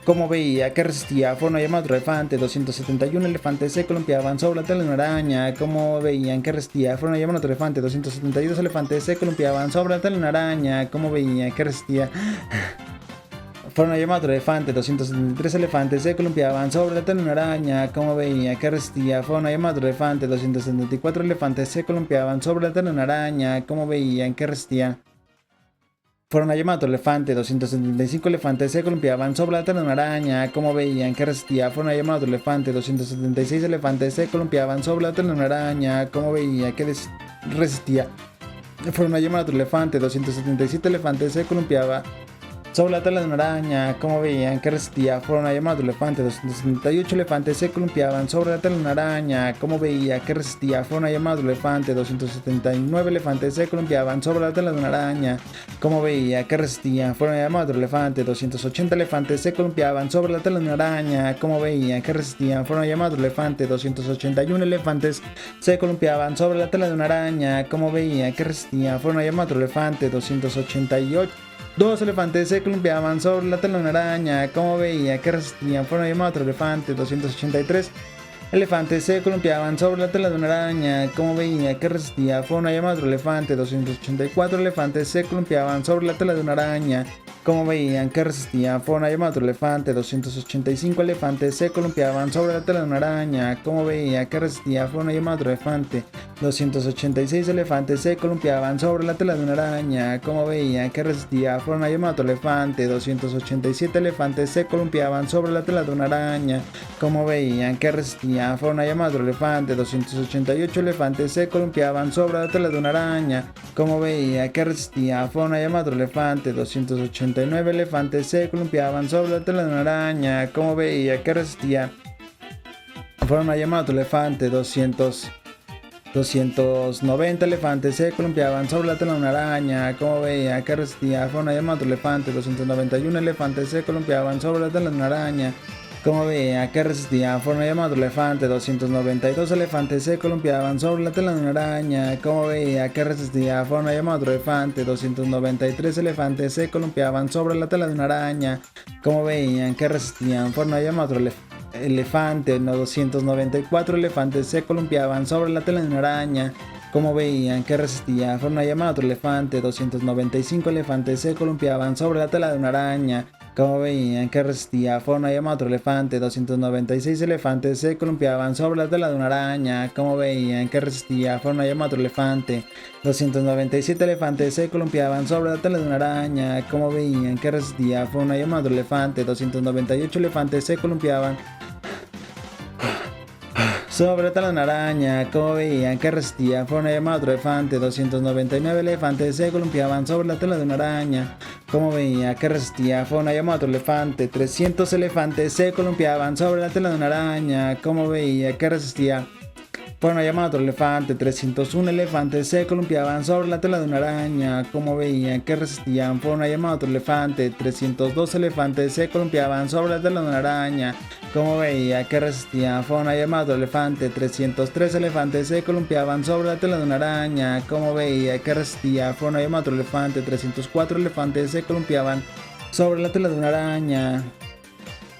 Como veía que resistía, fueron a llamar a otro elefante. 271 elefantes se columpiaban sobre la tela de una araña. Como veían que resistía, fueron a llamar a otro elefante. 272 elefantes se columpiaban sobre la tela de una araña. Como veía que resistía, fueron a llamar a otro elefante. 273 elefantes se columpiaban sobre la tela de una araña. Como veía que resistía, fueron a llamar a otro elefante. 274 elefantes se columpiaban sobre la tela de una araña. Como veían que resistía, fueron a llamar a otro elefante. 275 elefantes se columpiaban sobre la tela de una araña. Como veían que resistía, fueron a llamar a otro elefante. 276 elefantes se columpiaban sobre la tela de una araña. Como veía que resistía, fueron a llamar a otro elefante. 277 elefantes se columpiaban sobre la tela de una araña. Como veían que resistía, fueron a llamar a otro elefante. 278 elefantes se columpiaban sobre la tela de una araña. Como veía que resistía, fueron a llamar a otro elefante. 279 elefantes se columpiaban sobre la tela de una araña. Como veía que resistía, fueron a llamar a otro elefante. 280 elefantes se columpiaban sobre la tela de una araña. Como veía que resistían, fueron a llamar a otro elefante. 281 elefantes se columpiaban sobre la tela de una araña. Como veía que resistía, fueron a llamar a otro elefante. 288 dos elefantes se columpiaban sobre la tela de una araña. Como veía que resistían, fueron a llamar a otro elefante. 283 elefantes se columpiaban sobre la tela de una araña. Como veía que resistía, fueron a llamar a otro elefante. 284 elefantes se columpiaban sobre la tela de una araña. Como veían que resistía, fueron a llamar a otro elefante. 285 elefantes se columpiaban sobre la tela de una araña. Como veía que resistía, fueron a llamar a otro elefante. 286 elefantes se columpiaban sobre la tela de una araña. Como veía que resistía, fueron a llamar a otro elefante. 287 elefantes se columpiaban sobre la tela de una araña. Como veían que resistía, fueron a llamar a otro elefante. 288 elefantes se columpiaban sobre la tela de una araña. Como veía que resistía, fueron a llamar a otro elefante. 289 elefantes se columpiaban sobre la tela de una araña. Como veía que resistía, fueron a llamar a otro elefante. 290 elefantes se columpiaban sobre la tela de una araña. Como veía que resistía, fueron a llamar a otro elefante. 291 elefantes se columpiaban sobre la tela de una araña. Como veía que resistía, fueron a llamar a otro elefante. 292 elefantes se columpiaban sobre la tela de una araña. Como veía que resistía, fueron a llamar a otro elefante. 293 elefantes se columpiaban sobre la tela de una araña. Como veían que resistían, fueron a llamar a otro elefante. 294 elefantes se columpiaban sobre la tela de una araña. Como veían que resistía, fueron a llamar a otro elefante. 295 elefantes se columpiaban sobre la tela de una araña. Como veían que resistía, fueron a llamar a otro elefante. 296 elefantes se columpiaban sobre la tela de una araña. Como veían que resistía, fueron a llamar a otro elefante. 297 elefantes se columpiaban sobre la tela de una araña. Como veían que resistía, fueron a llamar a otro elefante. 298 elefantes se columpiaban sobre la tela de una araña. Como veían que resistía, fue una llamada a otro elefante. 299 elefantes se columpiaban sobre la tela de una araña. Como veía que resistía, fue una llamada a otro elefante. 300 elefantes se columpiaban sobre la tela de una araña. Como veía que resistía, fue una llamada a otro elefante. 301 elefantes se columpiaban sobre la tela de una araña. Como veían que resistían, fue una llamada a otro elefante. 302 elefantes se columpiaban sobre la tela de una araña. Como veía que resistían, fue una llamada a otro elefante. 303 elefantes se columpiaban sobre la tela de una araña. Como veía que resistía, fue una llamada a otro elefante. 304 elefantes se columpiaban sobre la tela de una araña.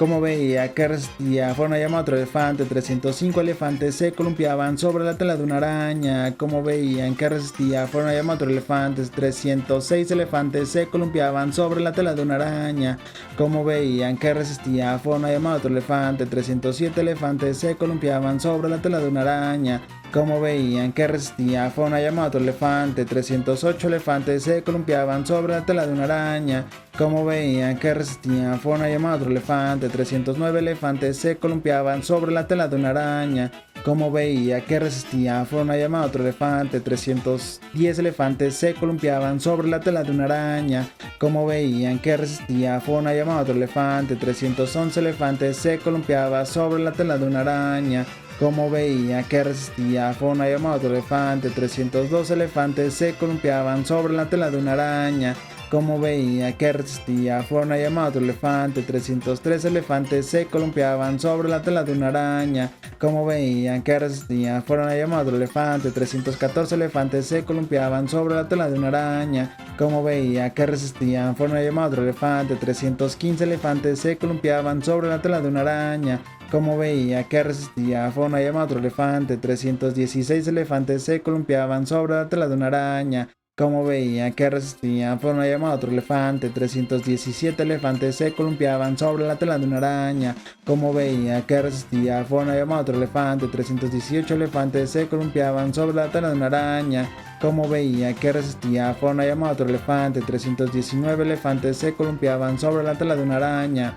Como veía que resistía, fue una llamada a otro elefante. 305 elefantes se columpiaban sobre la tela de una araña. Como veían que resistía, fue una llamada a otro elefante. 306 elefantes se columpiaban sobre la tela de una araña. Como veían que resistía, fue una llamada a otro elefante. 307 elefantes se columpiaban sobre la tela de una araña. Como veían que resistía, fue una llamada a otro elefante. 308 elefantes se columpiaban sobre la tela de una araña. Como veían que resistía, fue una llamada a otro elefante. 309 elefantes se columpiaban sobre la tela de una araña. Como veía que resistía, fue una llamada a otro elefante. 310 elefantes se columpiaban sobre la tela de una araña. Como veían que resistía, fue una llamada a otro elefante. 311 elefantes se columpiaban sobre la tela de una araña. Como veía que resistía, fue una llamada a otro elefante. 302 elefantes se columpiaban sobre la tela de una araña. Como veía que resistía, fue una llamada a otro elefante. 303 elefantes se columpiaban sobre la tela de una araña. Como veían que resistía, fue una llamada a otro elefante. 314 elefantes se columpiaban sobre la tela de una araña. Como veía que resistían, fue una llamada a otro elefante. 315 elefantes se columpiaban sobre la tela de una araña. Como veía que resistía, fue una llamada a otro elefante. 316 elefantes se columpiaban sobre la tela de una araña. Como veía que resistía, fue una llamada a otro elefante. 317 elefantes se columpiaban sobre la tela de una araña. Como veía que resistía, fue una llamada a otro elefante. 318 elefantes se columpiaban sobre la tela de una araña. Como veía que resistía, fue una llamada a otro elefante. 319 elefantes se columpiaban sobre la tela de una araña.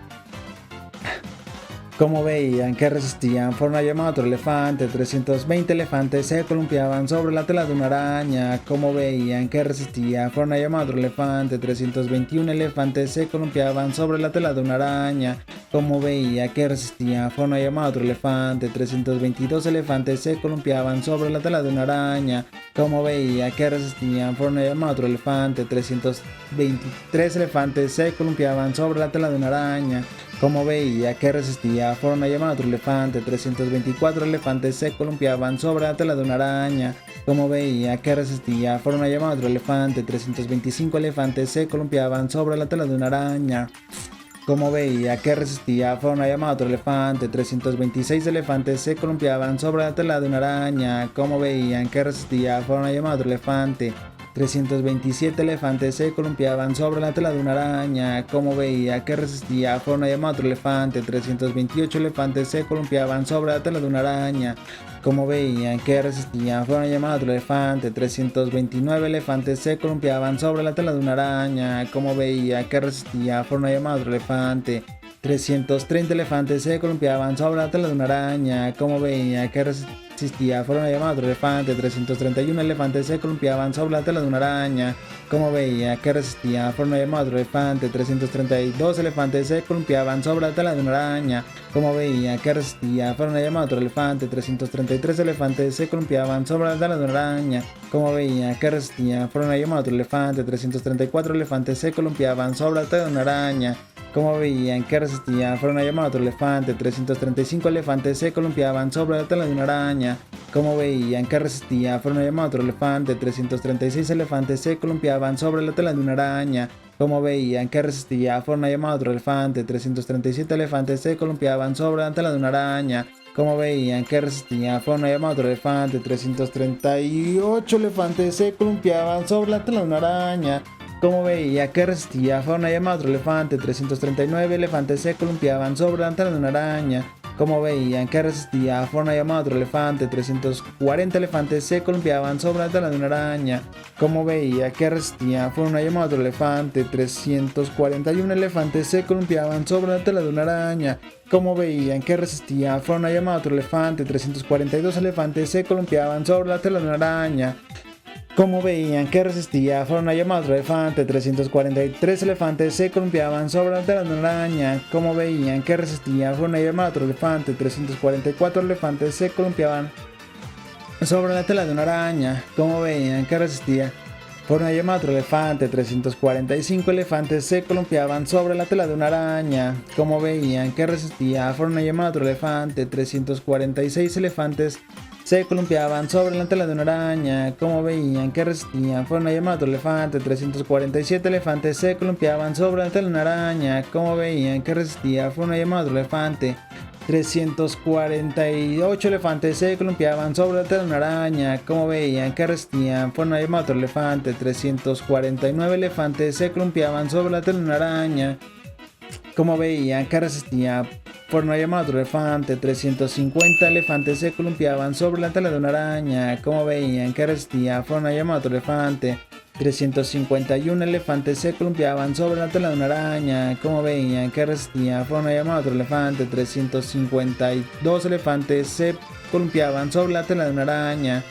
Como veían que resistían, fue una llamada a otro elefante. 320 elefantes se columpiaban sobre la tela de una araña. Como veían que resistía, fue una llamada a otro elefante. 321 elefantes se columpiaban sobre la tela de una araña. Como veía que resistía, fue una llamada a otro elefante. 322 elefantes se columpiaban sobre la tela de una araña. Como veía que resistían, fue una llamada a otro elefante. 323 elefantes se columpiaban sobre la tela de una araña. Como veía que resistía, fue una llamada a otro elefante. 324 elefantes se columpiaban sobre la tela de una araña. Como veía que resistía, fue una llamada a otro elefante. 325 elefantes se columpiaban sobre la tela de una araña. Como veía que resistía, fue una llamada a otro elefante. 326 elefantes se columpiaban sobre la tela de una araña. Como veían que resistía, fue una llamada a otro elefante. 327 elefantes se columpiaban sobre la tela de una araña. Como veía que resistía, fue una llamada a otro elefante. 328 elefantes se columpiaban sobre la tela de una araña. Como veían que resistía, fue una llamada a otro elefante. 329 elefantes se columpiaban sobre la tela de una araña. Como veía que resistía, fue una llamada a otro elefante. 330 elefantes se columpiaban sobre la tela de una araña. Como veía que resistía, fue una llamada a otro elefante. 331 elefantes se columpiaban sobre la tela de una araña. Como veía que resistía, fue una llamada a otro elefante. 332 elefantes se columpiaban sobre la tela de una araña. Como veía que resistía, fue una llamada a otro elefante. 333 elefantes se columpiaban sobre la tela de una araña. Como veía que resistía, fue una llamada a otro elefante. 334 elefantes se columpiaban sobre la tela de una araña. Como veían que resistía, fue una llamada a otro elefante. 335 elefantes se columpiaban sobre la tela de una araña. Como veían que resistía, fue una llamada a otro elefante. 336 elefantes se columpiaban sobre la tela de una araña. Como veían que resistía, fue una llamada a otro elefante. 337 elefantes se columpiaban sobre la tela de una araña. Como veían que resistía, fue una llamada a otro elefante. 338 elefantes se columpiaban sobre la tela de una araña. Como veía que resistía, fue una llamada a otro elefante. 339 elefantes se columpiaban sobre la tela de una araña. Como veían que resistía, fueron a llamar a otro elefante. 340 elefantes se columpiaban sobre la tela de una araña. Como veía que resistía, fueron a llamar a otro elefante. 341 elefantes se columpiaban sobre la tela de una araña. Como veían que resistía, fueron a llamar a otro elefante. 342 elefantes se columpiaban sobre la tela de una araña. Como veían que resistía, fueron a llamar a otro elefante. 343 elefantes se columpiaban sobre la tela de una araña. Como veían que resistía, fueron a llamar a otro elefante. 344 elefantes se columpiaban sobre la tela de una araña. Como veían que resistía, fueron a llamar a otro elefante. 345 elefantes se columpiaban sobre la tela de una araña. Como veían que resistía, fueron a llamar a otro elefante. 346 elefantes se columpiaban sobre la tela de una araña. Como veían que resistían, fueron a llamar a otro elefante. 347 elefantes se columpiaban sobre la tela de una araña. Como veían que resistía, fueron a llamar a otro elefante. 348 elefantes se columpiaban sobre la tela de una araña. Como veían que resistían, fueron a llamar a otro elefante. 349 elefantes se columpiaban sobre la tela de una araña. Como veían que resistía, fueron a llamar a otro elefante. 350 elefantes se columpiaban sobre la tela de una araña. Como veían que resistía, fueron a llamar a otro elefante. 351 elefantes se columpiaban sobre la tela de una araña. Como veían que resistía, fueron a llamar a otro elefante. 352 elefantes se columpiaban sobre la tela de una araña.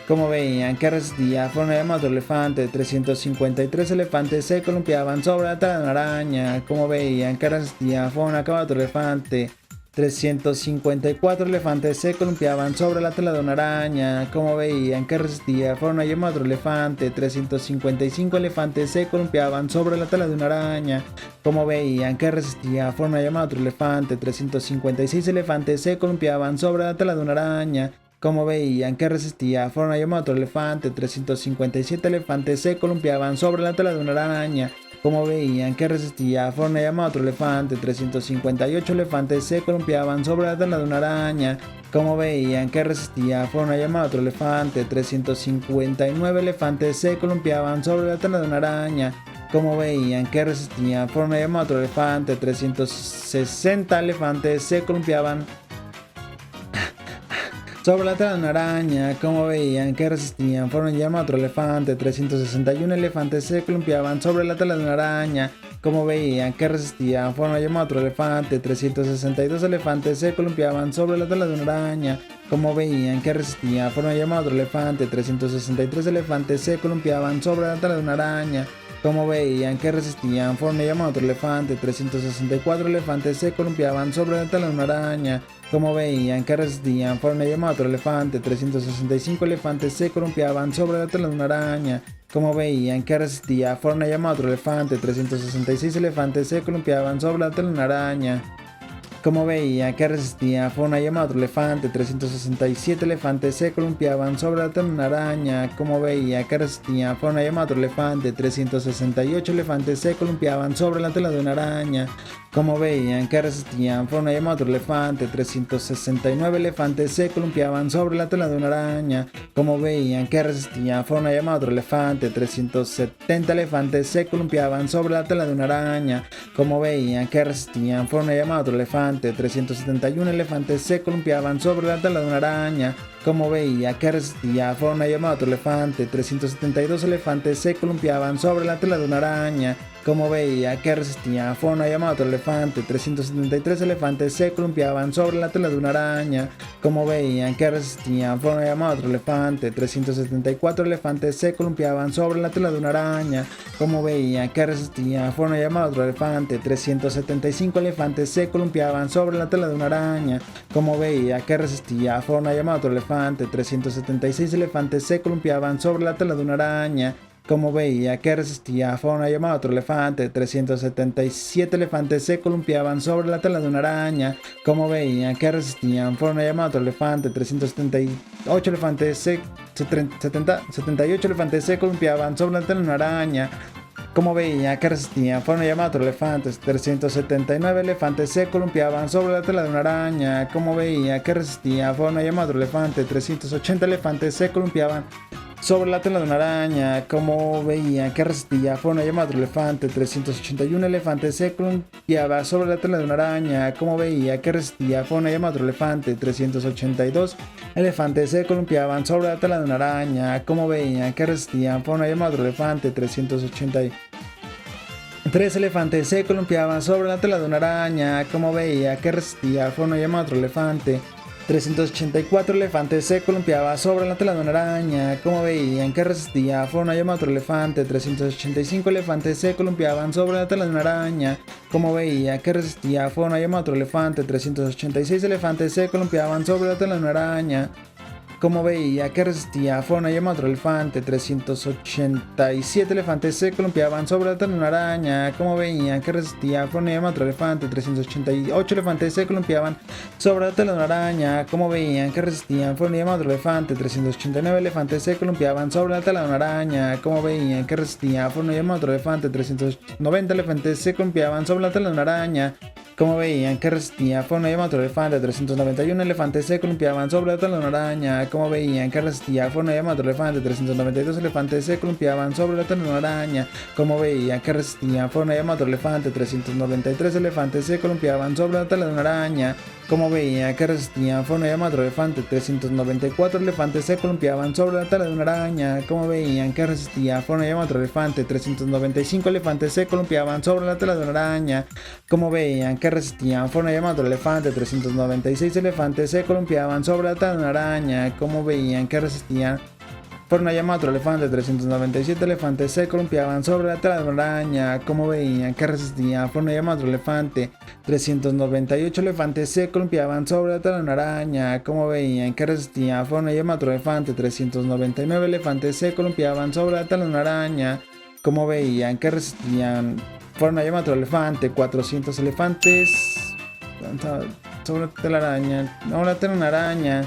Como veían que resistía, fueron a llamar a otro elefante. 353 elefantes se columpiaban sobre la tela de una araña. Como veían que resistía, fueron a llamar a otro elefante. 354 elefantes se columpiaban sobre la tela de una araña. Como veían que resistía, fueron a llamar a otro elefante. 355 elefantes se columpiaban sobre la tela de una araña. Como veían que resistía, fueron a llamar a otro elefante. 356 elefantes se columpiaban sobre la tela de una araña. Como veían que resistía, fueron a llamar a otro elefante. 357 elefantes se columpiaban sobre la tela de una araña. Como veían que resistía, fueron a llamar a otro elefante. 358 elefantes se columpiaban sobre la tela de una araña. Como veían que resistía, fueron a llamar a otro elefante. 359 elefantes se columpiaban sobre la tela de una araña. Como veían que resistía, fueron a llamar a otro elefante. 360 elefantes se columpiaban sobre la tela de una araña. Como veían que resistían, fueron a llamar a otro elefante. 361 elefantes se columpiaban sobre la tela de una araña. Como veían que resistían, fueron a llamar a otro elefante. 362 elefantes se columpiaban sobre la tela de una araña. Como veían que resistían, fueron a llamar a otro elefante. 363 elefantes se columpiaban sobre la tela de una araña. Como veían que resistían, fueron a llamar a otro elefante. 364 elefantes se columpiaban sobre la tela de una araña. Como veían que resistían, fueron a llamar a otro elefante. 365 elefantes se columpiaban sobre la tela de una araña. Como veían que resistía, fueron a llamar a otro elefante. 366 elefantes se columpiaban sobre la tela de una araña. Como veían que resistía, fueron a llamar a otro elefante. 367 elefantes se columpiaban sobre la tela de una araña. Como veía que resistía, fueron a llamar a otro elefante. 368 elefantes se columpiaban sobre la tela de una araña. Como veían que resistían, fueron a llamar a otro elefante. 369 elefantes se columpiaban sobre la tela de una araña. Como veían que resistían, fueron a llamar a otro elefante. 370 elefantes se columpiaban sobre la tela de una araña. Como veían que resistían, fueron a llamar a otro elefante. 371 elefantes se columpiaban sobre la tela de una araña. Como veía que resistía, fueron a llamar a otro elefante. 372 elefantes se columpiaban sobre la tela de una araña. Como veía que resistía, fueron a llamar a otro elefante. 373 elefantes se columpiaban sobre la tela de una araña. Como veían que resistían, fueron a llamar a otro elefante. 374 elefantes se columpiaban sobre la tela de una araña. Como veían que resistían, fueron a llamar a otro elefante. 375 elefantes se columpiaban sobre la tela de una araña. Como veía que resistía, fueron a llamar a otro elefante. 376 elefantes se columpiaban sobre la tela de una araña. Como veía que resistía, fueron a llamar a otro elefante. 377 elefantes se columpiaban sobre la tela de una araña. Como veía que resistían, fueron a llamar a otro elefante. 378 elefantes se 78 elefantes se columpiaban sobre la tela de una araña. Como veía que resistían, fueron a llamar a otro elefante. 379 elefantes se columpiaban sobre la tela de una araña. Como veía que resistían, fueron a llamar a otro elefante. 380 elefantes se columpiaban sobre la tela de una araña, como veían que resistía, fue una llama de otro elefante. 381 elefante se columpiaba sobre la tela de una araña, como veía que resistía, fue una llama de otro elefante. 382 elefantes se columpiaban sobre la tela de una araña, como veían que resistían, fue una llama de otro elefante. 383 elefantes se columpiaban sobre la tela de una araña, como veía que resistía, fue una llama de otro elefante. 384 elefantes se columpiaba sobre la tela de una araña, como veían que resistía, fue una llama de otro elefante. 385 elefantes se columpiaban sobre la tela de una araña, como veía que resistía, fue una llama de otro elefante. 386 elefantes se columpiaban sobre la tela de una araña, como veía que resistía, fue una llama de otro elefante. 387 elefantes se columpiaban sobre la tela de una araña, como veían que resistía, fue una llama de otro elefante. 388 elefantes se columpiaban sobre la tela de una araña, como veían que resistían, fue una llama de otro elefante. 389 elefantes se columpiaban sobre la tela de una araña, como veían que resistía, fue una llama de otro elefante. 390 elefantes se columpiaban sobre la tela de una araña, como veían que resistía, fue una llama de otro elefante. 391 elefantes se columpiaban sobre la tela de una araña, como veían que resistía, fue una llama de otro elefante. 392 elefantes se columpiaban sobre la tela de una araña, como veían que resistía, fue una llama de otro elefante. 393 elefantes se columpiaban sobre la tela de una araña, como veían que resistían, fue una llama de otro elefante. 394 elefantes se columpiaban sobre la tela de una araña, como veían que resistía, fue una llama de otro elefante. 395 elefantes se columpiaban sobre la tela de una araña, como veían que resistían, fue una llama de otro elefante. 396 elefantes se columpiaban sobre la tela de una araña, como veían que resistían, fue una llama de otro elefante. 397 elefantes se columpiaban sobre la tela de una araña, como veían que resistía, fue una llama de otro elefante. 398 elefantes se columpiaban sobre la tela de una araña, como veían que resistía, fue una llama de otro elefante. 399 elefantes se columpiaban sobre la tela de una araña, como veían que resistían, fue una llama de otro elefante. 400 elefantes sobre la telaraña, no la tela de una araña,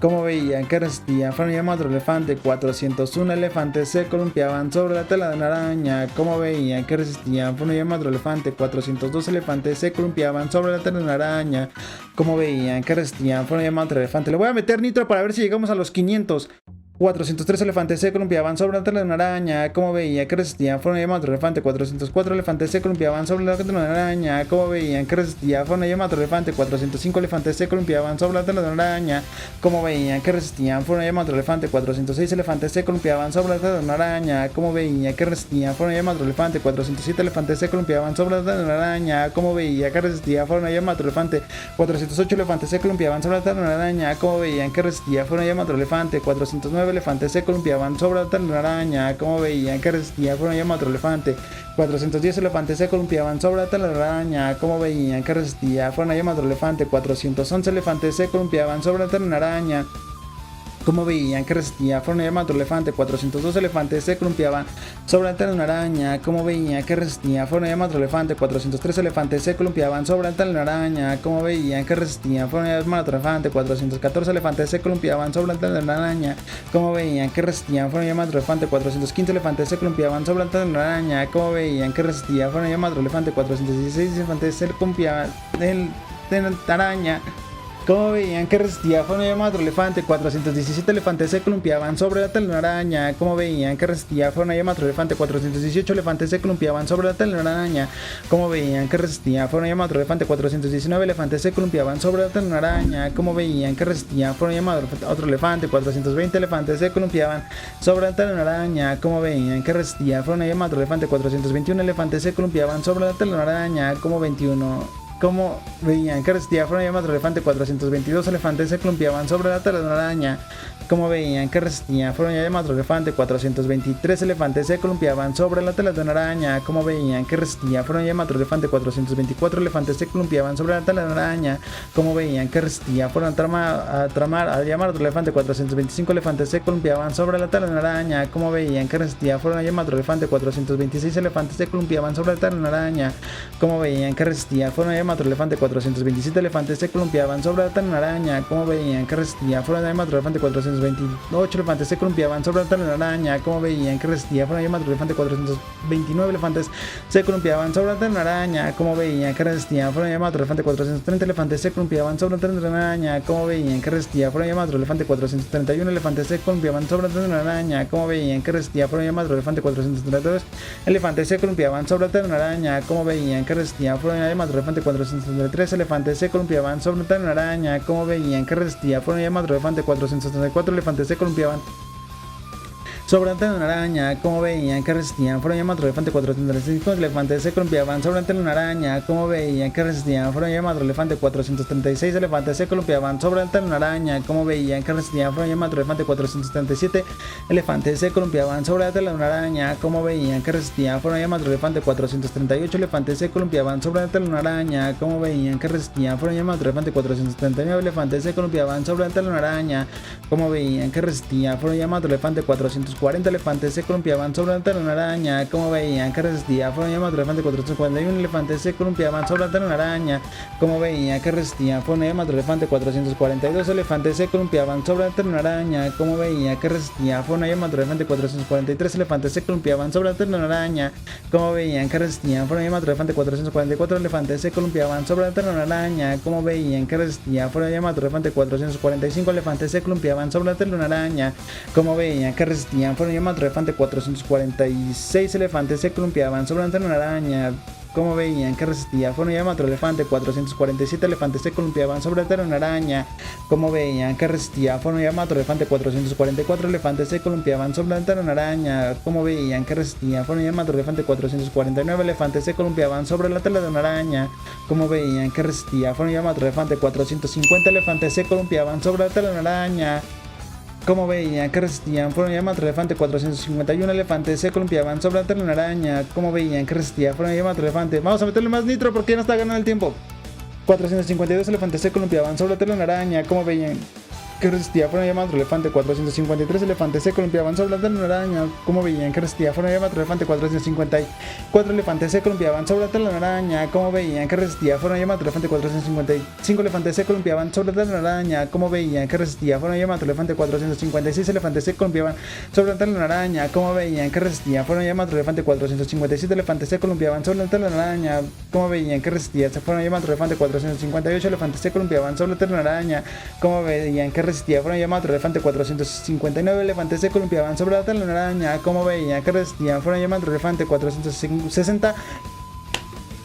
como veían que resistía, fue una llama de otro elefante. 401 elefantes se columpiaban sobre la tela de una araña, como veían que resistían, fue una llama de otro elefante. 402 elefantes se columpiaban sobre la tela de una araña, como veían que resistían, fue una llama de otro elefante. Le voy a meter nitro para ver si llegamos a los 500. 403 elefantes se columpiaban sobre la tela de una araña, como veían que resistían, fue una llama de otro elefante. 404 elefantes se columpiaban sobre la tela de una araña, como veían que resistía, fue una llama de otro elefante. 405 elefantes se columpiaban sobre la tela de una araña, como veían que resistían, fue una llama de otro elefante. 406 elefantes se columpiaban sobre la tela de una araña, como veían que resistían, fue una llama de otro elefante. 407 elefantes se columpiaban sobre la tela de una araña, como veían que resistía, fue una llama de otro elefante. 408 elefantes se columpiaban sobre la tela de una araña, como veían que resistía, fue una llama de otro elefante. 409 elefantes se columpiaban sobre la tela de una araña, como veían que resistía, fue una llama de otro elefante. 410 elefantes se columpiaban sobre la tela de una araña, como veían que resistía, fue una llama de otro elefante. 411 elefantes se columpiaban sobre la tela de una araña, como veían que resistía, fue una llama de otro elefante. 402 elefantes se columpiaban sobre la tela de una araña, como veían que resistía, fue una llama de otro elefante. 403 elefantes se columpiaban sobre la tela de una araña, como veían que resistía, fue una llama de otro elefante. 414 elefantes se columpiaban sobre la tela de una araña, como veían que resistían, fue una llama de otro elefante. 415 elefantes se columpiaban sobre la tela de una araña, como veían que resistía, fue una llama de otro elefante. 416 elefantes se columpiaban de la araña, como veían que resistía, fue una llama de otro elefante. 417 elefantes se columpiaban sobre la tela de una araña, como veían que resistía, fue una llama de otro elefante. 418 elefantes se columpiaban sobre la tela de una araña, como veían que resistía, fue una llama de otro elefante. 419 elefantes se columpiaban sobre la tela de una araña, como veían que resistía, fue una llama de otro elefante. 420 elefantes se columpiaban sobre la tela de una araña, como veían que resistía, fue una llama de otro elefante. 421 elefantes se columpiaban sobre la tela de una araña, como veían que resistía, fue una llama de otro elefante. 422 elefantes se columpiaban sobre la tela de una araña, como veían que resistía, fue una llama de otro elefante. 423 elefantes se columpiaban sobre la tela de una araña, como veían que resistía, fue una llama de otro elefante. 424 elefantes se columpiaban sobre la tela de una araña, como veían que resistía, fueron a llamar a otro elefante. 425 elefantes se columpiaban sobre la tela de una araña, como veían que resistía, fueron a llamar a otro elefante. 426 elefantes se columpiaban sobre la tela de una araña, como veían que resistía, fueron a llamar llama otro elefante 427 elefantes se columpiaban sobre la telaraña, como veían que resistía, fuera llama otro elefante 428 elefantes se columpiaban sobre la telaraña, como veían que resistía, fuera llama otro elefante 429 elefantes se columpiaban sobre la telaraña, como veían que resistía, fuera llama otro elefante 430 elefantes se columpiaban sobre la telaraña, como veían que resistía, fuera llama otro elefante 431 elefantes se columpiaban sobre la telaraña, como veían que resistía, fuera llama otro elefante 432 elefantes se columpiaban sobre la telaraña, como veían que resistía, fueron llama otro elefante 433 elefantes se columpiaban sobre la telaraña, como veían que resistía, fueron llama otro elefante 434 elefantes se columpiaban sobre la telaraña, como veían que resistían, fueron llamados elefante 435 elefantes se columpiaban sobre la telaraña, como veían que resistían, fueron llamados elefante 436 elefantes se columpiaban sobre la telaraña, como veían que resistían, fueron llamados elefante 437 elefantes se columpiaban sobre la telaraña, como veían que resistían, fueron llamados elefante 438 elefantes se columpiaban sobre la telaraña, como veían que resistían, fueron llamados elefante 439 elefantes se columpiaban sobre la telaraña, como veían que resistían, fueron llamados elefante 440 elefantes se columpiaban sobre la telaraña, como veían que resistía, fueron llamados elefante 441 elefantes se columpiaban sobre la telaraña, como veían que resistía, fueron llamados elefante 442 elefantes se columpiaban sobre la telaraña, como veían que resistía, fueron llamados elefante 443 elefantes se columpiaban sobre la telaraña, como veían que resistían, fueron llamados elefante 444 elefantes se columpiaban sobre la telaraña, como veían que resistía, fueron llamados elefante 445 elefantes se columpiaban sobre la telaraña, como veían que resistían, fueron llamados elefante 446 elefantes se columpiaban sobre la telaraña, como veían que resistía, fueron llamados elefante 447 elefantes se columpiaban sobre la telaraña, como veían que resistía, fueron llamados elefante 444 elefantes se columpiaban sobre la telaraña, como veían que resistía, fueron llamados elefante 449 elefantes se columpiaban sobre la telaraña, como veían que resistía, fueron llamados elefante 450 elefantes se columpiaban sobre la telaraña, como veían que resistían, fueron llamados elefante 451 elefantes se columpiaban sobre la telaraña, como veían que resistía, fueron llamados elefante, vamos a meterle más nitro porque ya no está ganando el tiempo, 452 elefantes se columpiaban sobre la telaraña, como veían que resistía, fueron llamados elefante 453 elefantes se columpiaban sobre la telaraña, como veían que resistía, fueron llamados elefante 454 elefantes se columpiaban sobre la telaraña, como veían que resistía, fueron llamados elefante 455 elefantes se columpiaban sobre la telaraña, como veían que resistía, fueron llamados elefante 456 elefantes se columpiaban sobre la telaraña, como veían que resistía, fueron llamados elefante 457 elefantes se columpiaban sobre la telaraña, como veían que resistía, se fueron llamados elefante 458 elefantes se columpiaban sobre la telaraña, como veían que resistía, fueron llamados elefante 459 elefantes se columpiaban sobre la telaraña, como veían que resistía, fueron llamados elefante 460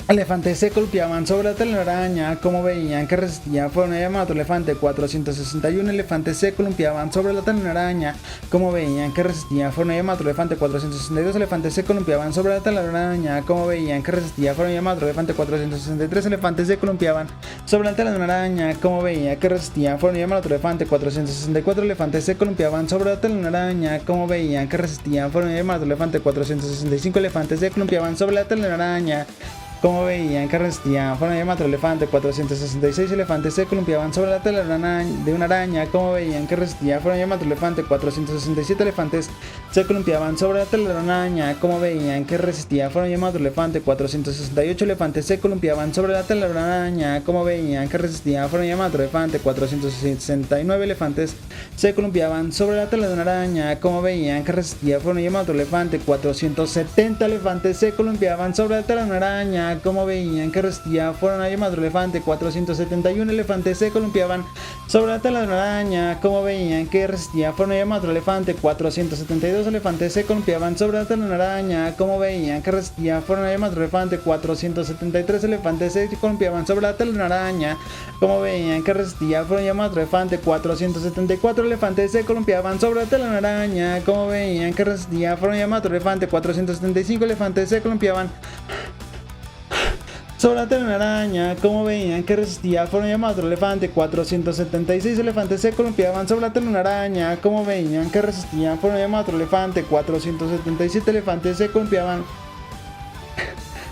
elefantes se columpiaban sobre la telaraña, como veían que resistía, fueron llamados elefante 461 elefantes se columpiaban sobre la telaraña, como veían que resistía, fueron llamados elefante 462 elefantes se columpiaban sobre la telaraña, como veían que resistía, fueron llamados elefante 463 elefantes se columpiaban sobre la telaraña, como veían que resistía, fueron llamados elefante 464 elefantes se columpiaban sobre la telaraña, como veían que resistía, fueron llamados elefante 465 elefantes se columpiaban sobre la telaraña, como veían que resistían, fueron llamados elefante 466 elefantes se columpiaban sobre la telaraña de una araña, como veían que resistía, fueron llamados elefante 467 elefantes se columpiaban sobre la telaraña, como veían que resistía, fueron llamados elefante 468 elefantes se columpiaban sobre la telaraña, como veían que resistía, fueron llamados elefante 469 elefantes se columpiaban sobre la telaraña, como veían que resistía, fueron llamados elefante 470 elefantes se columpiaban sobre la telaraña, como veían que resistía, fueron llamados elefante 471 elefantes se columpiaban sobre la telaraña, como veían que resistía, fueron llamados elefante 472 elefantes se columpiaban sobre la telaraña, como veían que resistía, fueron llamados elefante 473 elefantes se columpiaban sobre la telaraña, como veían que resistía, fueron llamados elefante 474 elefantes se columpiaban sobre la telaraña, como veían que resistía, fueron llamados elefante 475 elefantes se columpiaban sobre la telaraña, como veían que resistía, fueron llamados elefante 476 elefantes se columpiaban sobre la telaraña, como veían que resistía, fueron llamados elefante 477 elefantes se columpiaban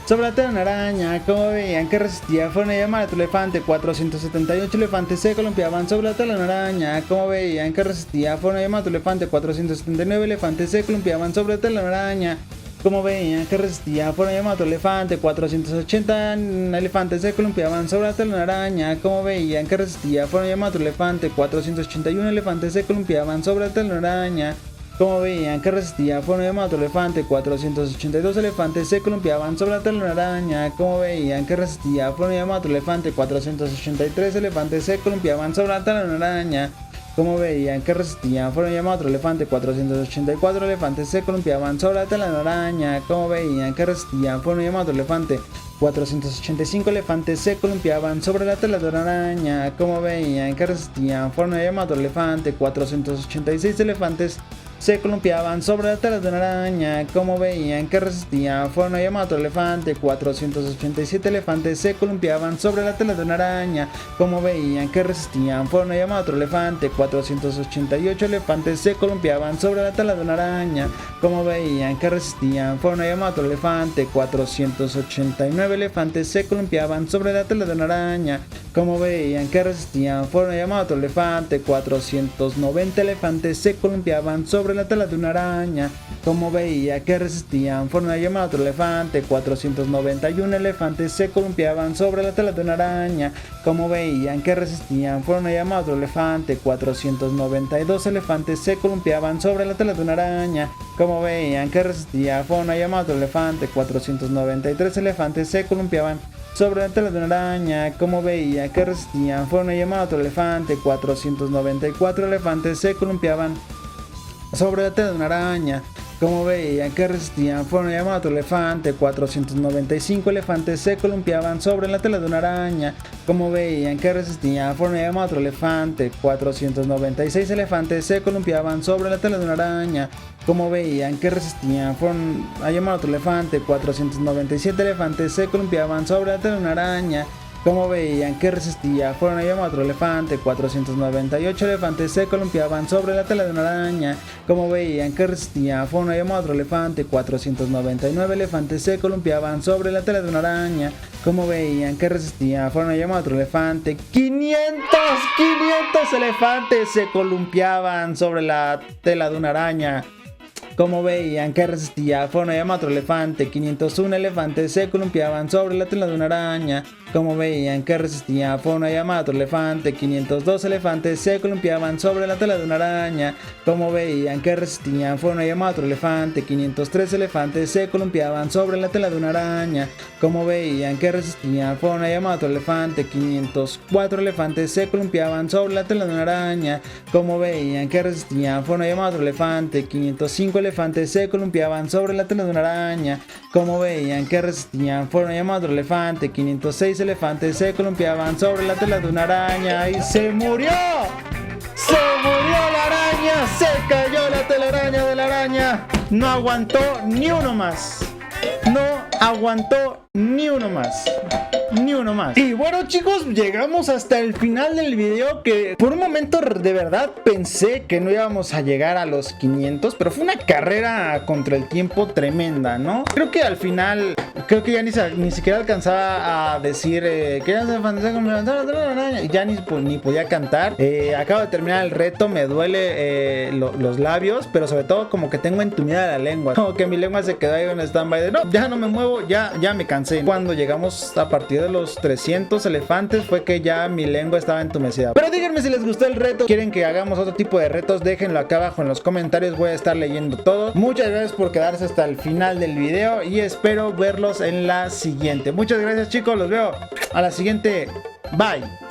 sobre la telaraña, como veían que resistía, fueron llamados elefante 478 elefantes se columpiaban sobre la telaraña, como veían que resistía, fueron llamados elefante 479 elefantes se columpiaban sobre la telaraña, como veían que resistía, fueron llamados otro elefante. 480 elefantes se columpiaban sobre la telaraña, como veían que resistía, fueron llamados otro elefante. 481 elefantes se columpiaban sobre la telaraña, como veían que resistía, fueron llamados otro elefante. 482 elefantes se columpiaban sobre la telaraña, como veían que resistía, fueron llamados otro elefante. 483 elefantes se columpiaban sobre la telaraña, como veían que resistían, fueron llamados otro elefante. 484 elefantes se columpiaban sobre la telaraña, como veían que resistían, fueron llamados otro elefante. 485 elefantes se columpiaban sobre la telaraña, como veían que resistían, fueron llamados otro elefante. 486 elefantes se columpiaban sobre la telaraña, como veían que resistían, fueron llamados otro elefante. 487 elefantes se columpiaban sobre la telaraña, como veían que resistían, fueron llamados otro elefante. 488 elefantes se columpiaban sobre la telaraña, como veían que resistían, fueron llamados otro elefante. 489 elefantes se columpiaban sobre la telaraña, como veían que resistían, fueron llamados otro elefante. 490 elefantes se columpiaban sobre la tela de una araña, como veía que resistían, fueron llamados otro elefante. 491 elefantes se columpiaban sobre la tela de una araña, como veían que resistían, fueron llamados otro elefante. 492 elefantes se columpiaban sobre la tela de una araña, como veían que resistían, fueron llamados otro elefante. 493 elefantes se columpiaban sobre la tela de una araña, como veía que resistían, fueron llamados otro elefante. 494 elefantes se columpiaban sobre la tela de una araña, como veían que resistían, fueron llamados otro elefante. 495 elefantes se columpiaban sobre la tela de una araña, como veían que resistían, fueron llamados otro elefante. 496 elefantes se columpiaban sobre la tela de una araña, como veían que resistían, fueron llamados otro elefante. 497 elefantes se columpiaban sobre la tela de una araña, como veían que resistía, fueron llamados otro elefante. 498 elefantes se columpiaban sobre la tela de una araña, como veían que resistía, fueron llamados otro elefante. 499 elefantes se columpiaban sobre la tela de una araña, como veían que resistía, fueron llamados otro elefante. 500 elefantes se columpiaban sobre la tela de una araña, como veían que resistía, fueron llamados otro elefante. 501 elefantes se columpiaban sobre la tela de una araña, como veían que resistía, fueron llamados otro elefante. 502 elefantes se columpiaban sobre la tela de una araña, como veían que resistían, fueron llamados otro elefante. 503 elefantes se columpiaban sobre la tela de una araña, como veían que resistían, fueron llamados otro elefante. 504 elefantes se columpiaban sobre la tela de una araña, como veían que resistían, fueron llamados otro elefante. 505 elefantes se columpiaban sobre la tela de una araña, como veían que resistían, fueron llamados otro elefante. 506 elefantes se columpiaban sobre la tela de una araña y se murió. ¡Se murió la araña! ¡Se cayó la telaraña de la araña! No aguantó ni uno más. No aguantó ni uno más. Ni uno más. Y bueno, chicos, llegamos hasta el final del video, que por un momento de verdad pensé que no íbamos a llegar a los 500, pero fue una carrera contra el tiempo tremenda, ¿no? Creo que al final, creo que ya ni siquiera alcanzaba a decir que ya se fantasía con ya ni podía cantar. Acabo de terminar el reto, me duele los labios, pero sobre todo como que tengo entumida la lengua, como que mi lengua se quedó ahí en stand-by de no, ya no me muevo, ya me cansé. Cuando llegamos a partir de los 300 elefantes fue que ya mi lengua estaba entumecida. Pero díganme si les gustó el reto, quieren que hagamos otro tipo de retos, déjenlo acá abajo en los comentarios, voy a estar leyendo todo. Muchas gracias por quedarse hasta el final del video y espero verlos en la siguiente. Muchas gracias, chicos, los veo a la siguiente. Bye.